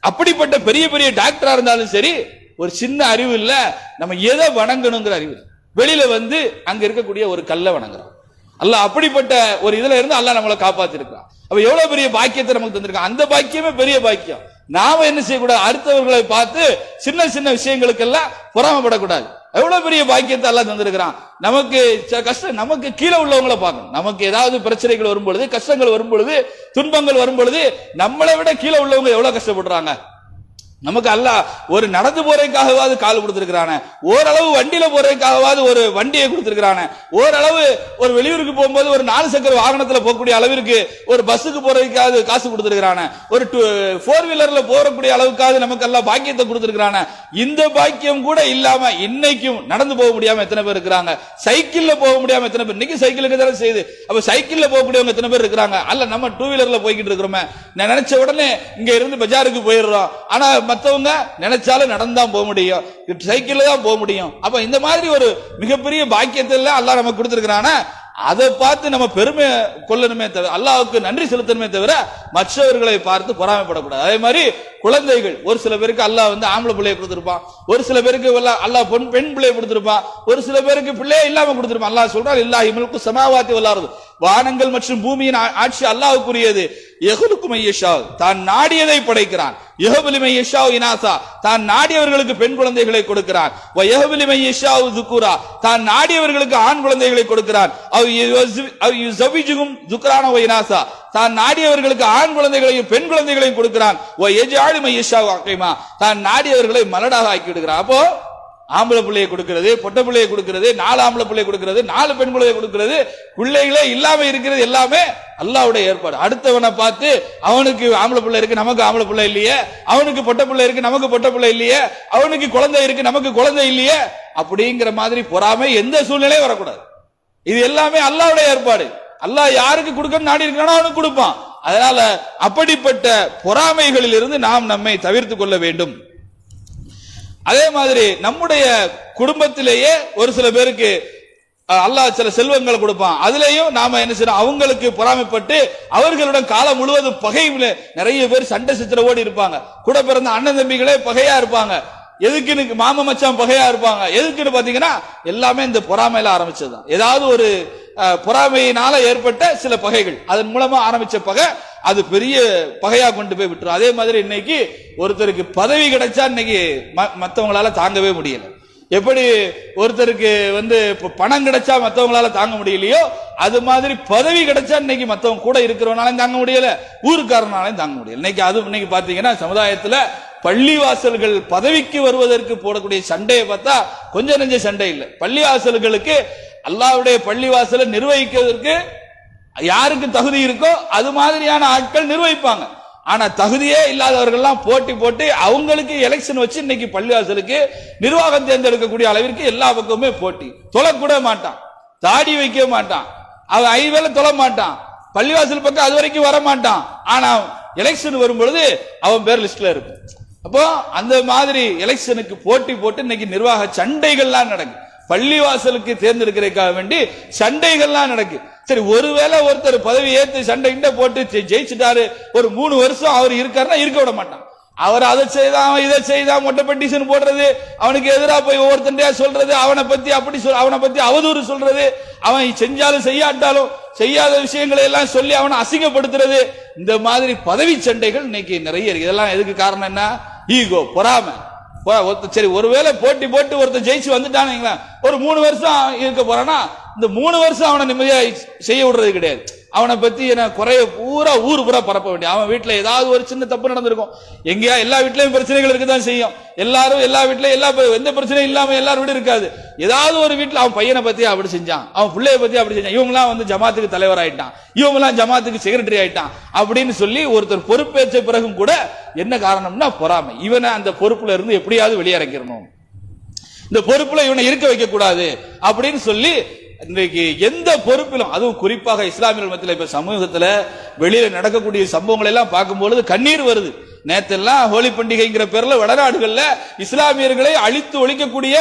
அப்படிப்பட்ட பெரிய பெரிய டாக்டரா இருந்தாலும் சரி, ஒரு சின்ன அறிவு இல்ல, நம்ம எதை வணங்கணுங்கிற அறிவு. வெளியில அங்க இருக்கக்கூடிய ஒரு கல்லை வணங்குறோம். அல்லாஹ் அப்படிப்பட்ட ஒரு இதுல இருந்து அல்லாஹ் நம்மளை காப்பாத்தி இருக்கான். அப்ப எவ்வளவு பெரிய பாக்கியத்தை நமக்கு தந்திருக்கான். அந்த பாக்கியமே பெரிய பாக்கியம். நாம என்ன செய்யக்கூடாது, அடுத்தவர்களை பார்த்து சின்ன சின்ன விஷயங்களுக்கெல்லாம் பொறாமப்படக்கூடாது. எவ்வளவு பெரிய பாக்கியத்தை அல்லாஹ் தந்திருக்கிறான். நமக்கு கஷ்டம், நமக்கு கீழே உள்ளவங்களை பார்க்கணும். நமக்கு ஏதாவது பிரச்சனைகள் வரும் பொழுது, கஷ்டங்கள் வரும் பொழுது, துன்பங்கள் வரும் பொழுது நம்மளை விட கீழே உள்ளவங்க எவ்வளவு கஷ்டப்படுறாங்க. நமக்கு அல்லாஹ் ஒரு நடந்து போறதுக்காகவாது கால் கொடுத்திருக்கிறானே, ஓரளவு வண்டியில போறதுக்காகவாது ஒரு வண்டியை கொடுத்திருக்கிறானே, ஓரளவு ஒரு வெளியூருக்கு போகும்போது ஒரு 4 சக்கர வாகனத்துல போகக்கூடிய அளவிற்கு ஒரு பஸ்ஸுக்கு போறதுக்காவது காசு கொடுத்திருக்கிறானே, ஒரு 4 வீலர்ல போறக்கூடிய அளவுக்காவது நமக்கு எல்லாம் பாக்கியத்தை கொடுத்திருக்கிறானே. இந்த பாக்கியம் கூட இல்லாம இன்னைக்கும் நடந்து போக முடியாம எத்தனை பேர் இருக்கிறாங்க, சைக்கிள்ல போக முடியாம எத்தனை பேர். இன்னைக்கு சைக்கிளுக்கு தானே செய்யுது, அப்ப சைக்கிள்ல போகக்கூடியவங்க எத்தனை பேர் இருக்கிறாங்க. அல்ல நம்ம 2 வீலர்ல போய்கிட்டு இருக்கிறோமே, நான் நினைச்ச உடனே இங்க இருந்து பஜாருக்கு போயிடுறோம், ஆனா மத்தவங்க நினைச்சாலும் நடந்தான் போக முடியும், சைக்கிள்ல தான் போக முடியும். அப்ப இந்த மாதிரி ஒரு மிகப்பெரிய பாக்கியத்தை அல்லாஹ் நமக்கு கொடுத்திருக்கிறான, அதை பார்த்து நம்ம பெருமை கொள்ளணுமே தவிர, அல்லாஹ்வுக்கு நன்றி செலுத்தணுமே தவிர மற்றவர்களை பார்த்து பொறாமைப்படக்கூடாது. அதே மாதிரி குழந்தைகள், ஒரு சில பேருக்கு அல்லாஹ் ஆம்பளை பிள்ளையை கொடுத்திருப்பான், ஒரு சில பேருக்கு அல்லாஹ் பெண் பிள்ளையை கொடுத்திருப்பான், ஒரு சில பேருக்கு பிள்ளையே இல்லாம கொடுத்திருப்பான். அல்லாஹ் சொல்றான், இல்லாஹி முல்கு ஸமாவாத்தி வல் அர்து, வானங்கள் மற்றும் பூமியின் ஆட்சி அல்லாஹ்வுக்குரியது. யஹ்லுகு மன் யஷா, தான் நாடியதை படைக்கிறான். யஹ்பு லிமன் யஷா இனாசா, தான் நாடியவர்களுக்கு பெண் குழந்தைகளை கொடுக்கிறான். வ யஹ்பு லிமன் யஷா ذுகுரா, தான் நாடியவர்களுக்கு ஆண் குழந்தைகளை கொடுக்கிறான். அவ் யுஸவிஜுஹும் ذுக்ரான வ இனாசா, தான் நாடியவர்களுக்கு ஆண் குழந்தைகளையும் பெண் குழந்தைகளையும் கொடுக்கிறான். வ யஜ்அலு மன் யஷா அகீமா, தான் நாடியவர்களை மலடாக ஆக்கி விடுகிறான். அப்போ ஆம்பளை பிள்ளையை கொடுக்கிறது, பொட்டை பிள்ளையை கொடுக்கிறது, 4 ஆம்பளை பிள்ளையை கொடுக்கிறது, 4 பெண் பிள்ளையை கொடுக்கிறது, பிள்ளைகளே இல்லாம இருக்கிறது எல்லாமே அல்லாஹ்வுடைய ஏற்பாடு. அடுத்தவனை பார்த்து அவனுக்கு ஆம்பளை பிள்ளை இருக்கு, நமக்கு ஆம்பளை பிள்ளை இல்லையே, அவனுக்கு பொட்டை பிள்ளை இருக்கு, நமக்கு பொட்டை பிள்ளை இல்லையே, அவனுக்கு குழந்தை இருக்கு, நமக்கு குழந்தை இல்லையே, அப்படிங்கிற மாதிரி பொறாமை எந்த சூழ்நிலையும் வரக்கூடாது. இது எல்லாமே அல்லாஹ்வுடைய ஏற்பாடு. அல்லாஹ் யாருக்கு கொடுக்கணும் நாடி இருக்கிறானோ அவனுக்கு கொடுப்பான். அதனால அப்படிப்பட்ட பொறாமைகளில் இருந்து நாம் நம்மை தவிர்த்து கொள்ள வேண்டும். அதே மாதிரி நம்முடைய குடும்பத்திலேயே ஒரு சில பேருக்கு அல்லாஹ் சில செல்வங்களை கொடுப்பான், அதுலயும் நாம என்ன செய்யணும், அவங்களுக்கு பொறாமைப்பட்டு அவர்களுடன் காலம் முழுவதும் பகையில நிறைய பேர் சண்டை சச்சரவோடு இருப்பாங்க. கூட பிறந்த அண்ணன் தம்பிகளே பகையா இருப்பாங்க. எதுக்குன்னு மாம மச்சான் பகையா இருப்பாங்க. எதுக்குன்னு பாத்தீங்கன்னா எல்லாமே இந்த பொறாமையில ஆரம்பிச்சதுதான். ஏதாவது ஒரு பொறாமையினால ஏற்பட்ட சில பகைகள், அதன் மூலமா ஆரம்பிச்ச பகை அது பெரிய பகையா கொண்டு போய் விட்டுரும். அதே மாதிரி இன்னைக்கு ஒருத்தருக்கு பதவி கிடைச்சா இன்னைக்கு மத்தவங்களால தாங்கவே முடியல. எப்படி ஒருத்தருக்கு பணம் கிடைச்சா மத்தவங்களால தாங்க முடியலையோ, அது மாதிரி பதவி கிடைச்சா இன்னைக்கு மத்தவங்க கூட இருக்கிறவனாலும் தாங்க முடியல, ஊருக்காரனாலையும் தாங்க முடியல. இன்னைக்கு பாத்தீங்கன்னா சமுதாயத்துல பள்ளிவாசல்கள் பதவிக்கு வருவதற்கு போடக்கூடிய சண்டையை பார்த்தா கொஞ்சம் நெஞ்ச சண்டை இல்லை. பள்ளிவாசல்களுக்கு அல்லாஹ்வுடைய பள்ளிவாசலை நிர்வகிக்கிறதுக்கு யாருக்கு தகுதி இருக்கோ அது மாதிரியான ஆட்கள் நிர்வகிப்பாங்க. ஆனா தகுதியே இல்லாதவர்கள்லாம் போட்டி போட்டு அவங்களுக்கு எலெக்ஷன் வச்சு இன்னைக்கு பள்ளிவாசலுக்கு நிர்வாகம் தேர்ந்தெடுக்கக்கூடிய அளவிற்கு எல்லா பக்கமுமே போட்டி. தொழக்கூட மாட்டான், தாடி வைக்க மாட்டான், அவன் 5 வேளை தொழ மாட்டான், பள்ளிவாசல் பக்கம் அது வரைக்கும் வர மாட்டான். ஆனா எலெக்ஷன் வரும்பொழுது அவன் பேர் லிஸ்ட்ல இருக்கும். அப்போ அந்த மாதிரி எலெக்ஷனுக்கு போட்டி போட்டு இன்னைக்கு நிர்வாக சண்டைகள்லாம் நடக்கு. பள்ளிவாசலுக்கு தேர்ந்தெடுக்கிறதுக்காக வேண்டி சண்டைகள்லாம் நடக்கு. சரி, ஒருவேளை ஒருத்தர் பதவி ஏத்து சண்டை போட்டு ஜெயிச்சுட்டாரு, ஒரு 3 வருஷம் அவர் இருக்காருன்னா இருக்க விட மாட்டான். அவர் அதை செய்தான் இதை செய்தான் மொட்டை பெட்டிஷன் போடுறது, அவனுக்கு எதிராக போய் ஒவ்வொருத்தண்டையா சொல்றது, அவனை பத்தி அப்படி அவனை பத்தி அவதூறு சொல்றது, அவன் செஞ்சாலும் செய்யாட்டாலும் செய்யாத விஷயங்களை எல்லாம் சொல்லி அவனை அசிங்கப்படுத்துறது, இந்த மாதிரி பதவி சண்டைகள் இன்னைக்கு நிறைய இருக்கு. இதெல்லாம் எதுக்கு காரணம் என்ன? ஈகோ, பொறாமை. சரி, ஒருவேளை போட்டி போட்டு ஒருத்தர் ஜெயிச்சு வந்துட்டானுங்களா, ஒரு 3 வருஷம் இருக்க போறானா, இந்த 3 வருஷம் அவனை நிம்மதியா செய்ய விடுறது கிடையாது. அவனை பத்தி என்ன குறைய பூரா ஊர் பூரா பரப்ப வேண்டிய. அவன் வீட்டுல ஏதாவது ஒரு சின்ன தப்பு நடந்திருக்கும், எங்கேயா எல்லா வீட்லயும் பிரச்சனைகள் இருக்குதான் செய்யும். எல்லாரும் எல்லா வீட்லயும் எந்த பிரச்சனையும் இல்லாம எல்லாரும் வீடு இருக்காது. ஏதாவது ஒரு வீட்டுல அவன் பையனை பத்தி அப்படி செஞ்சான், அவன் பிள்ளைய பத்தி அப்படி செஞ்சான், இவங்கெல்லாம் ஜமாத்துக்கு தலைவர் ஆயிட்டான், இவங்கெல்லாம் ஜமாத்துக்கு செக்ரட்டரி ஆயிட்டான் அப்படின்னு சொல்லி ஒருத்தர் பொறுப்பேற்ற பிறகும் கூட என்ன காரணம்னா பொறாமை. இவனை அந்த பொறுப்புல இருந்து எப்படியாவது வெளியிறக்கிறணும், இந்த பொறுப்புல இவனை இருக்க வைக்க கூடாது அப்படின்னு சொல்லி இன்றைக்கு எந்த பொறுப்பிலும், அதுவும் குறிப்பாக இஸ்லாமியர்கள் மத்தியில் இப்ப சமூகத்துல வெளியில நடக்கக்கூடிய சம்பவங்கள் எல்லாம் பார்க்கும்பொழுது கண்ணீர் வருது. நேத்தெல்லாம் ஹோலி பண்டிகைங்கிற பேர்ல வடநாடுகள்ல இஸ்லாமியர்களை அழித்து ஒழிக்கக்கூடிய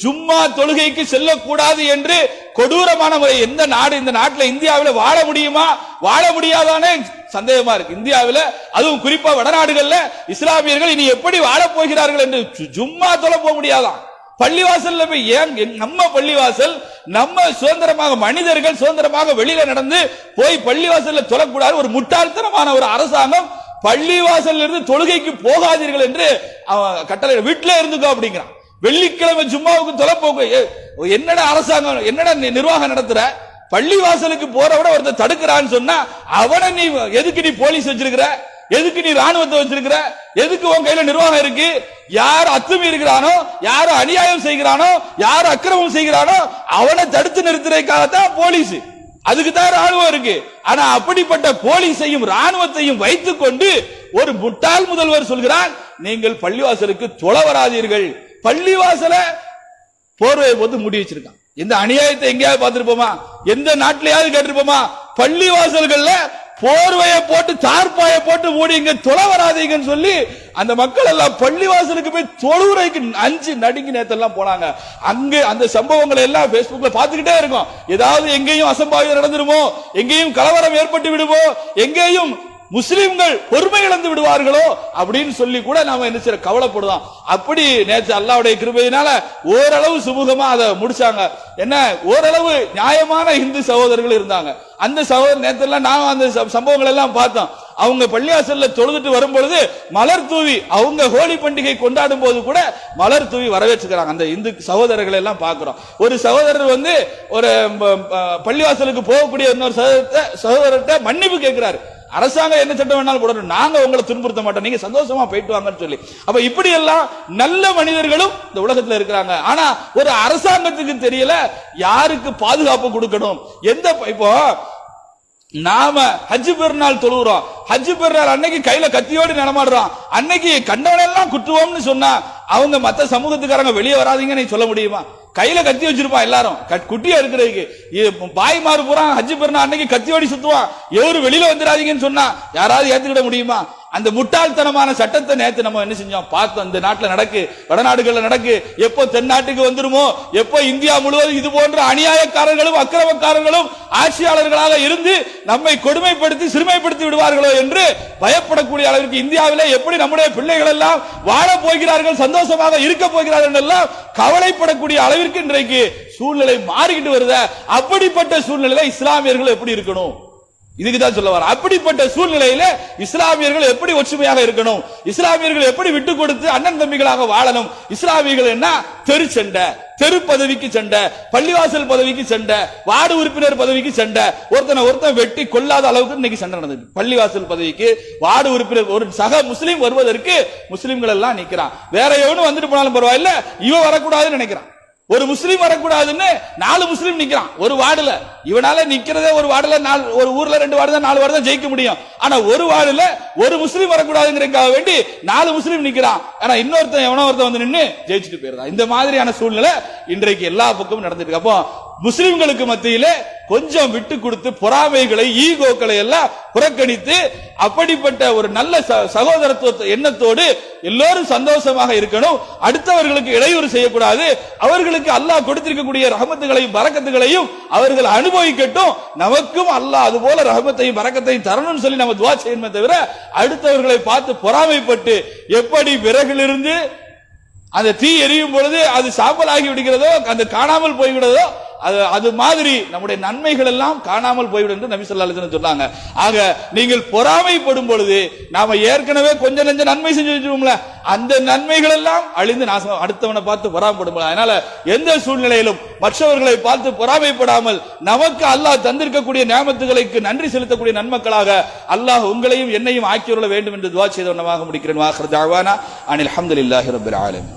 ஜும்மா தொழுகைக்கு செல்லக்கூடாது என்று கொடூரமான முறை. எந்த நாடு இந்த நாட்டில் இந்தியாவில் வாழ முடியுமா, வாழ முடியாதானே சந்தேகமா இருக்கு. இந்தியாவில் அதுவும் குறிப்பா வடநாடுகள்ல இஸ்லாமியர்கள் இனி எப்படி வாழ போகிறார்கள் என்று ஜும்மா தொழ போக முடியாதான். பள்ளிவாசல்ல போய் ஏன் நம்ம பள்ளிவாசல் நம்ம சுதந்திரமாக மனிதர்கள் சுதந்திரமாக வெளியில நடந்து போய் பள்ளிவாசல்ல தொழக்கூடாது. ஒரு முட்டாள்தனமான ஒரு அரசாங்கம் பள்ளிவாசல்ல இருந்து தொழுகைக்கு போகாதீர்கள் என்று கட்டளை, வீட்டில இருந்துக்கோ அப்படிங்கிறான். வெள்ளிக்கிழமை ஜும்மாவுக்கு தொலைப்போக்கு. என்னடா அரசாங்கம், என்னடா நிர்வாகம் நடத்துற? பள்ளிவாசலுக்கு போறவட ஒருத்தர் தடுக்கிறான்னு சொன்னா அவனை நீ எதுக்கு நீ போலீஸ் வச்சிருக்கிற, எதுக்கு நீ ராணுவத்தை வச்சிருக்கிற, எதுக்கு உன் கையில நிர்வாகம் இருக்கு? யார் அத்துமீறி இருக்கிறானோ, யார் அநியாயம் செய்கிறானோ, யார் அக்கிரமம் செய்கிறானோ அவனை தடுத்து நிறுத்துறதுக்காகத்தான் போலீஸ், அதுக்கு தான் ராணுவம் இருக்கு. ஆனா அப்படிப்பட்ட போலீஸையும் ராணுவத்தையும் வைத்துக் கொண்டு ஒரு முட்டாள் முதல்வர் சொல்கிறான், நீங்கள் பள்ளிவாசலுக்கு தொழ வராதீர்கள். பள்ளிவாசல போர்வை போட்டு மூடி வச்சிருக்கான். இந்த அநியாயத்தை எங்கேயாவது பார்த்திருப்போமா? எந்த நாட்டிலேயாவது கேட்டிருப்போமா? பள்ளிவாசல்கள்ல போர்வையை போட்டு தார்பாய போட்டு மூடி இங்க தொழ வராதீங்கன்னு சொல்லி அந்த மக்கள் எல்லாம் பள்ளிவாசலுக்கு போய் தொழுவுரைக்கு அஞ்சு நடுங்கி நேத்தெல்லாம் போனாங்க. அங்க அந்த சம்பவங்களை எல்லாம் பேஸ்புக்ல பாத்துக்கிட்டே இருக்கும். ஏதாவது எங்கேயும் அசம்பாவிதம் நடந்துருமோ, எங்கேயும் கலவரம் ஏற்பட்டு விடுமோ, எங்கேயும் முஸ்லிம்கள் பொறுமை இழந்து விடுவார்களோ அப்படின்னு சொல்லி கூட நாம என்ன செய்ய கவலைப்படுவோம். அப்படி நேற்று அல்லாஹ்வுடைய கிருபையினால ஓரளவு சுமூகமா அதை முடிச்சாங்க. என்ன, ஓரளவு நியாயமான இந்து சகோதரர்கள் இருந்தாங்க. அந்த சகோதரர் நேற்றெல்லாம் நாம அந்த சம்பவங்கள் எல்லாம் பார்த்தோம். அவங்க பள்ளிவாசல்ல தொழுதுட்டு வரும்பொழுது மலர் தூவி, அவங்க ஹோலி பண்டிகை கொண்டாடும் போது கூட மலர் தூவி வரவேற்றுக்கிறாங்க. அந்த இந்து சகோதரர்கள் எல்லாம் பார்க்கிறோம். ஒரு சகோதரர் ஒரு பள்ளிவாசலுக்கு போகக்கூடிய இன்னொரு சகோதரர்கிட்ட மன்னிப்பு கேட்கிறாரு. அரசாங்கம் என்ன சட்டம் வேணாலும் போடணும், நாங்க உங்களை துன்புறுத்த மாட்டோம், நீங்க சந்தோஷமா போயிட்டு வாங்கன்னு சொல்லி. அப்ப இப்படி எல்லாம் நல்ல மனிதர்களும் இந்த உலகத்துல இருக்கிறாங்க. ஆனா ஒரு அரசாங்கத்துக்கு தெரியல யாருக்கு பாதுகாப்பு கொடுக்கணும். இப்போ நாம ஹஜ் பெருநாள் தொழுகிறோம், ஹஜ் பெருநாள் அன்னைக்கு கையில கத்தியோடு நடமாடுறோம், அன்னைக்கு கண்டவனெல்லாம் குற்றுவோம்னு சொன்னா அவங்க மத்த சமூகத்துக்காரங்க வெளியே வராதீங்கன்னு சொல்ல முடியுமா? கையில கத்தி வச்சிருப்பான் எல்லாரும் குட்டியா இருக்கிறதுக்கு. பாய்மாறு பூரா ஹஜ் பெருநாள் அன்னைக்கு கத்தியோடி சுத்துவான், எவரு வெளியில வந்துடாதீங்கன்னு சொன்னா யாராவது ஏத்துக்கிட முடியுமா? அந்த முட்டாள்தனமான சட்டத்தை நேத்து நம்ம என்ன செஞ்சோம் பார்த்தோம். இந்த நாட்டில் நடக்கு, வடநாடுகள்ல நடக்கு. எப்போ தென்னாட்டுக்கு வந்துருமோ, எப்போ இந்தியா முழுவதும் இது போன்ற அநியாயக்காரர்களும் அக்கிரமக்காரர்களும் ஆட்சியாளர்களாக இருந்து நம்மை கொடுமைப்படுத்தி சிறுமைப்படுத்தி விடுவார்களோ என்று பயப்படக்கூடிய அளவிற்கு இந்தியாவிலே எப்படி நம்முடைய பிள்ளைகள் எல்லாம் வாழ போகிறார்கள், சந்தோஷமாக இருக்க போகிறார்கள் எல்லாம் கவலைப்படக்கூடிய அளவிற்கு இன்றைக்கு சூழ்நிலை மாறிக்கிட்டு வருத. அப்படிப்பட்ட சூழ்நிலையில இஸ்லாமியர்கள் எப்படி இருக்கணும், இதுக்குதான் சொல்ல வர. அப்படிப்பட்ட சூழ்நிலையில இஸ்லாமியர்கள் எப்படி ஒற்றுமையாக இருக்கணும், இஸ்லாமியர்கள் எப்படி விட்டு கொடுத்து அண்ணன் தம்பிகளாக வாழணும். இஸ்லாமியர்கள் என்ன, தெரு சண்டை, தெரு பதவிக்கு சண்டை, பள்ளிவாசல் பதவிக்கு சண்டை, வார்டு உறுப்பினர் பதவிக்கு சண்டை, ஒருத்தன் வெட்டி கொல்லாத அளவுக்கு இன்னைக்கு சண்டை நடந்தது. பள்ளிவாசல் பதவிக்கு வார்டு உறுப்பினர் ஒரு சக முஸ்லீம் வருவதற்கு முஸ்லிம்கள் எல்லாம் நிக்கிறான். வேற எவனும் வந்துட்டு போனாலும் பரவாயில்ல, இவன் வரக்கூடாதுன்னு நினைக்கிறான். ஒரு முஸ்லீம் வரக்கூடாதுன்னு 4 முஸ்லீம் நிக்கிறான் ஒரு வார்டுல. இவனால நிக்கிறதே ஒரு வார்டுல ஒரு ஊர்ல 2 வார்டு தான் 4 வார்டு தான் ஜெயிக்க முடியும். ஆனா ஒரு வார்டுல ஒரு முஸ்லீம் வரக்கூடாதுங்கிறதுக்காக வேண்டி 4 முஸ்லீம் நிக்கிறான். ஆனா இன்னொருத்தன் எவனோ ஒருத்தன் வந்து நின்று ஜெயிச்சுட்டு போயிருந்தான். இந்த மாதிரியான சூழ்நிலை இன்றைக்கு எல்லா பக்கமும் நடந்துட்டு இருக்கு. அப்போ முஸ்லிம்களுக்கு மத்தியிலே கொஞ்சம் விட்டு கொடுத்து பொறாமைகளை ஈகோக்களை எல்லாம் புறக்கணித்து அப்படிப்பட்ட ஒரு நல்ல சகோதரத்துவ எண்ணத்தோடு எல்லோரும் சந்தோஷமாக இருக்கணும். அடுத்தவர்களுக்கு இடையூறு செய்யக்கூடாது. அவர்களுக்கு அல்லாஹ் கொடுத்திருக்கக்கூடிய ரஹமத்துகளையும் பரக்கத்துகளையும் அவர்கள் அனுபவிக்கட்டும். நமக்கும் அல்லாஹ் அது போல ரஹமத்தையும் பரக்கத்தையும் தரணும்னு சொல்லி நம்ம துஆ செய்யணுமே தவிர அடுத்தவர்களை பார்த்து பொறாமைப்பட்டு எப்படி விறகிலிருந்து அந்த தீ எரியும் பொழுது அது சாம்பலாகி விடுகிறதோ, அந்த காணாமல் போய்விடுதோ, அது மாதிரி நம்முடைய நன்மைகள் எல்லாம் காணாமல் போய்விடும் என்று நபி ஸல்லல்லாஹு அலைஹி வஸல்லம் சொன்னாங்க. ஆக நீங்கள் பொறாமைப்படும் பொழுது நாம ஏற்கனவே கொஞ்சம் நெஞ்ச நன்மை செஞ்சு வச்சிருவோம்ல, அந்த நன்மைகள் எல்லாம் அழிந்து நாசம். அடுத்தவனை பார்த்து பொறாமைப்படும். அதனால எந்த சூழ்நிலையிலும் மற்றவர்களை பார்த்து பொறாமைப்படாமல் நமக்கு அல்லாஹ் தந்திருக்கக்கூடிய நியாமத்துகளுக்கு நன்றி செலுத்தக்கூடிய நன்மக்களாக அல்லாஹ் உங்களையும் என்னையும் ஆக்கியுள்ள வேண்டும் என்று துஆ செய்தவனமாக முடிக்கிறேன். வாஹிர் தஅவானா அனில் ஹம்துலில்லாஹி ரப்பில் ஆலமீன்.